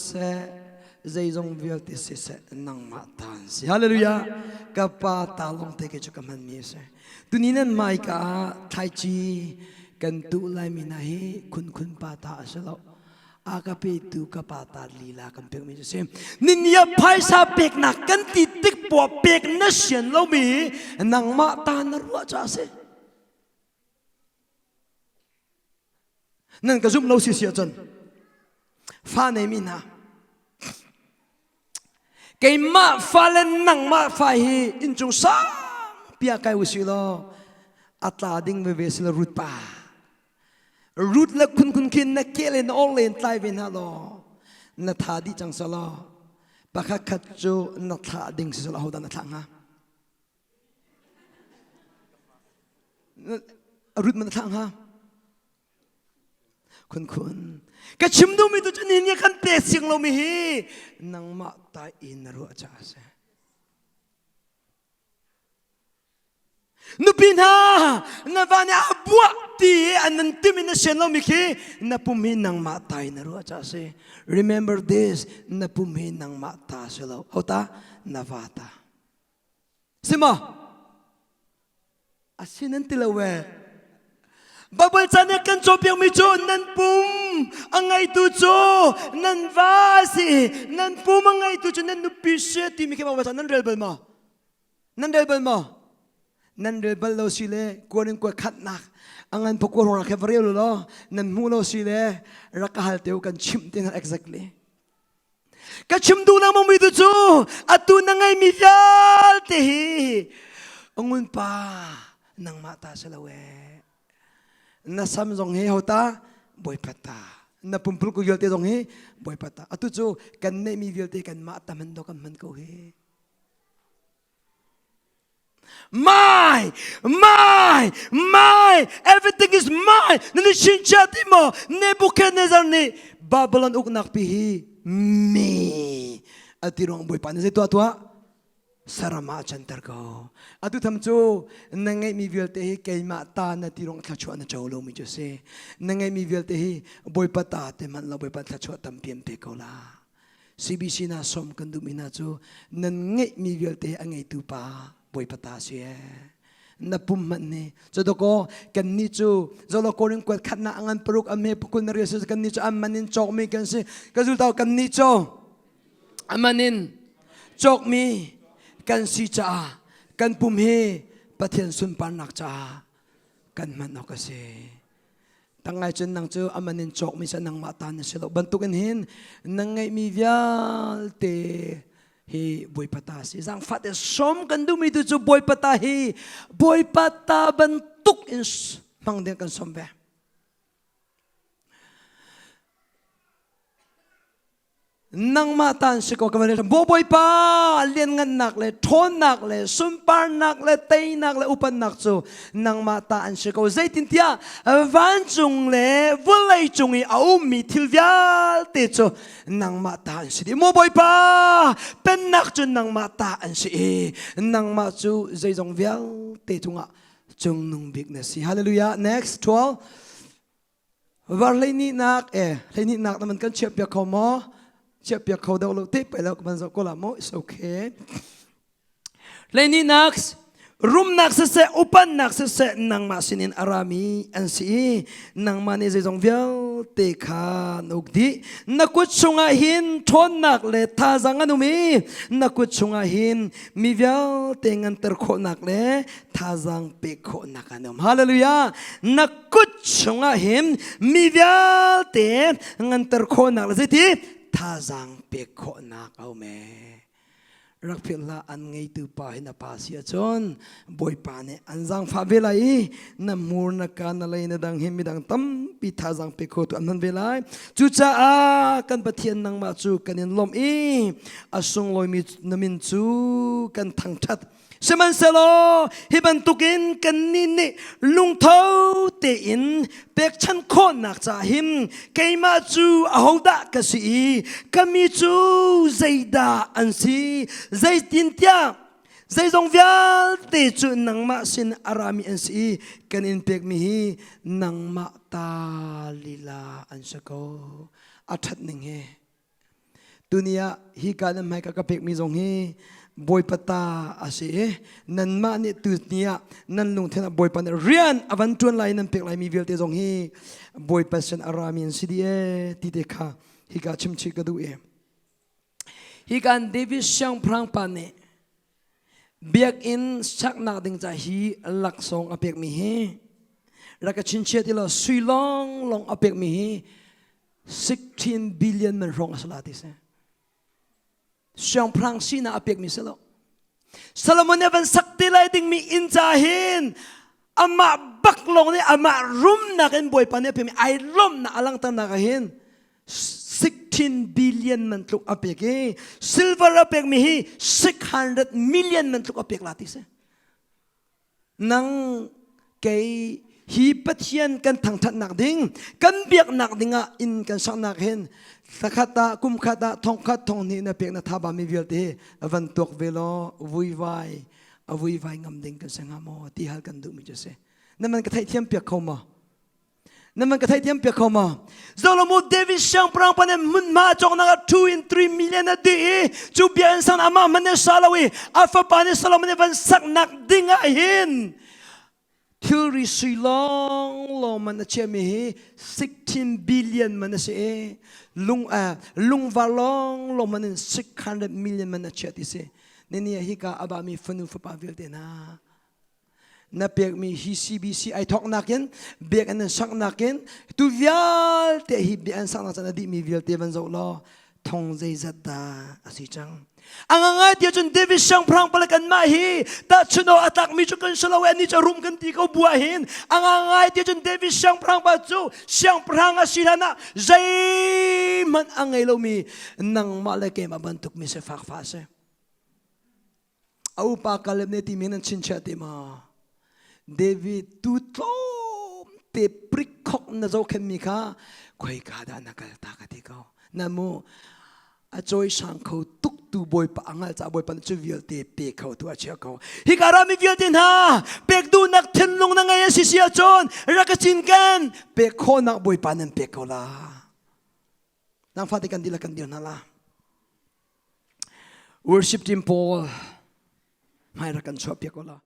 เซจงเวลเตเสะนังมาตันสิฮาเลลูยากับปาตาลงเตกิจกมันมีเสตุนี้นั่นไม่กาไทจีกันตุไลมินาฮีคุณปาตาเสลอากาเปตุกปาตาลีลากันเปียกมีเสนินยาไพซาเปียกนักกันติดติกปัวเปียกนัชเชนเรามีนังมาตานรัวจ้าเสนั่นก็จุ่มเราเสียจนฟ้าในมินาเกยมาฟ้าเล่นนังมาฟ้าฮีอินจุสาเปียกไกวสิโลอัตลาดิ่งเวเวสิลรุดป่ารุดและคุณคินนักเกลินโอเลนไตเวนฮาโลนัทธาดิจังสลอปะคักขัดโจนัทธาดิ่งสิสลอหูดานัทธังฮะรุดมันนัทธังฮะคุณก็ชิมดูมีตัวจนินยังกันเตะเสียงเรามีฮีนังมาตายอินรัวจ้าเสนุปินานาฟานี่อาบัวตีอันนั้นที่มีนัชเชนเรามีคีนับปุ่มหินังมาตายนรัวจ้าเส remember this นับปุ่มหินังมาตาเสเราเอาตานาฟาตาสิมาอาศินันติลาเวบาเบิลจานี่กันจบยังไม่จบนั่นปุ่มอังไงตัวโจนั่นวาสินั่นปุ่มอังไงตัวโจนั่นนุปิเชติมีแค่บาเบิลจานั่นเรเบิลมานั่นเรเบิลมา นั่นเรื่องบัลโลสิเลกวนกวนขัดหนักอันพวกกวนหัวแคฟเรียลหรอนั่นมูโลสิเลรักฮัลเตียวกันชิมเต็ง exactly ก็ชิมดูนะมึงมีตัวจูอัตุนังไงมียาเตหีองุนป้านังมาตาเสลเวนัสามจงเฮาตาบอยปัตตานับปุ่มปลุกยลเตจงเฮบอยปัตตาอัตุจูกันเนมียลเตกันมาตามันดกันมันกูเฮMy, everything is mine. Nani shinchati mo, Nebuchadnezzar ni Babylon uknak pihi me. Atirong boy panas itu atwa sarama chantar ko. Atu tamcho nangai mi vilte kay mata na tirong tachwa na cholo mi jose. Nangai mi vilte boy patate man la boy patachwa tampiem pe ko la. CBC na som kandumina cho nangai mi vilte angai tu pa. Boy patasi na puman ni so doko kan ni chu zolo koring kwat khat na angan peruk ame pukul na reso kan ni chu amanin chok mi kan si kazultaw kan ni chu amanin chok mi kan si cha kan pumhe pathian sun pan nak cha kan man ok kasi tangay chen nang chu amanin chok mi sa nang mata na silo bantukin hin nangai mi vyal te hi boy pata si zang fat es som kan du mi tu chu boy pata hi boy pata bantuk in mang den kan som be nang matan si ko kamare boy pa lien ngan nak le thon nak le sumpar nak le tei nak le upan nak chu nang matan si ko zaitin tia van chung le vulai chung i au mi thilvya te chu nang matan si mo boy pa pen nak chu nang matan si nang ma chu zai jong vyal te chunga chung nung big na si hallelujah next 12 var leini nak leini nak man kan chep ya khomo chep ya khâu đâu lâu tiếp phải là mình sẽ có làm mỗi okay lên đi nax room nax sẽ open nax sẽ nang masinin arami an si nang mani zai jong vial te kha nok di nakut chunga hin thon nak le tha jang anumi nakut chunga hin mi vial te ngan ter kho nak le tha jang pe kho nak anum hallelujah nakut chunga hin mi vial te ngan ter kho nak le ziti thazang pekho na kau me rakphila an ngei tu pa hina pa sia chon boy pa ne anjang pha velai na mur na ka na lai na dang hemi dang tam pi thazang pekho tu an velai chu cha a kan pathian nang ma chu kanin lom i asung loi mi namin chu kan thang that seman selo hiban tukin kan ni ni lung thau te in pek chan kho nak cha him keima chu ahoda ka si kami chu zaida an si zaitin tia zai jong vyal te chu nang ma sin arami an si kan in pek mi hi nang ma ta lila an sako athat ning he dunia hi kan mai ka pek mi jong hi boy pata ase nan ma ni tu nia nan lung thena boy pan rian avantun lai nan pek lai mi velte jong hi boy passion aramian sidie ti dekha hi ka chimchi ka du e hi kan david shang prang pan ne biak in sak na ding cha hi lak song apek mi he raka chinche ti lo sui long long apek mi hi 16 billion man rong asalati se Siyang prang sina apek mi salo. Solomon evan sakti lai ding mi injahin. Ama baklong ni ama room na ken boy pa ni apek mi ay rom na alang tam na kahin. 16 billion man tluk apek eh. Silver apek mi hi 600 million man tluk apek latis eh. Nang kay hi pathian kan thang that nak ding kan biak nak dinga in kan sak nak hen sakata kum khata thong khat thong ni na pek na thaba mi vilte avan tok velo vui vai ngam ding kan sanga mo ti hal kan du mi jose naman ka thai thiam pek khoma naman ka thai thiam pek khoma zolomo david shang prang pane mun ma chok na 2 and 3 million a day chu bian san ama mane salawi afa pane solomon evan sak nak dinga hin Hilri sui long man che mi 16 billion man se lung va long man 600 million man che ti se nenia hika abami fanu fa pa vil de na na pek mi hi CBC ai thok nakin bek an sak nakin tu vial te hi bi an sak na chana di mi vial te ban zo lo thong zai zat da asi chang angangai dia chun David sang prang palakan ma hi ta chuno atak mi chu kan selawe ni cha room kan ti ko buahin angangai dia chun David sang prang ba chu sang prang asirana zai man angai lo mi nang malake mabantuk mi se fak fa se au pa kalem ne ti min chin cha te ma David tu tom te prikhok na zo khem mi kha khoi ka da na kal ta ka ti ko namu a joy sang kho tuk tu boy pa angal cha boy pan chu vial te pe kho tu a che kho hi karami vial tin ha pek du nak then lung na ngai si sia chon rakachin kan pe kho nak boy panan pe ko la nang fati kan dila kan dir na la worship team Paul mai ra kan chop pe ko la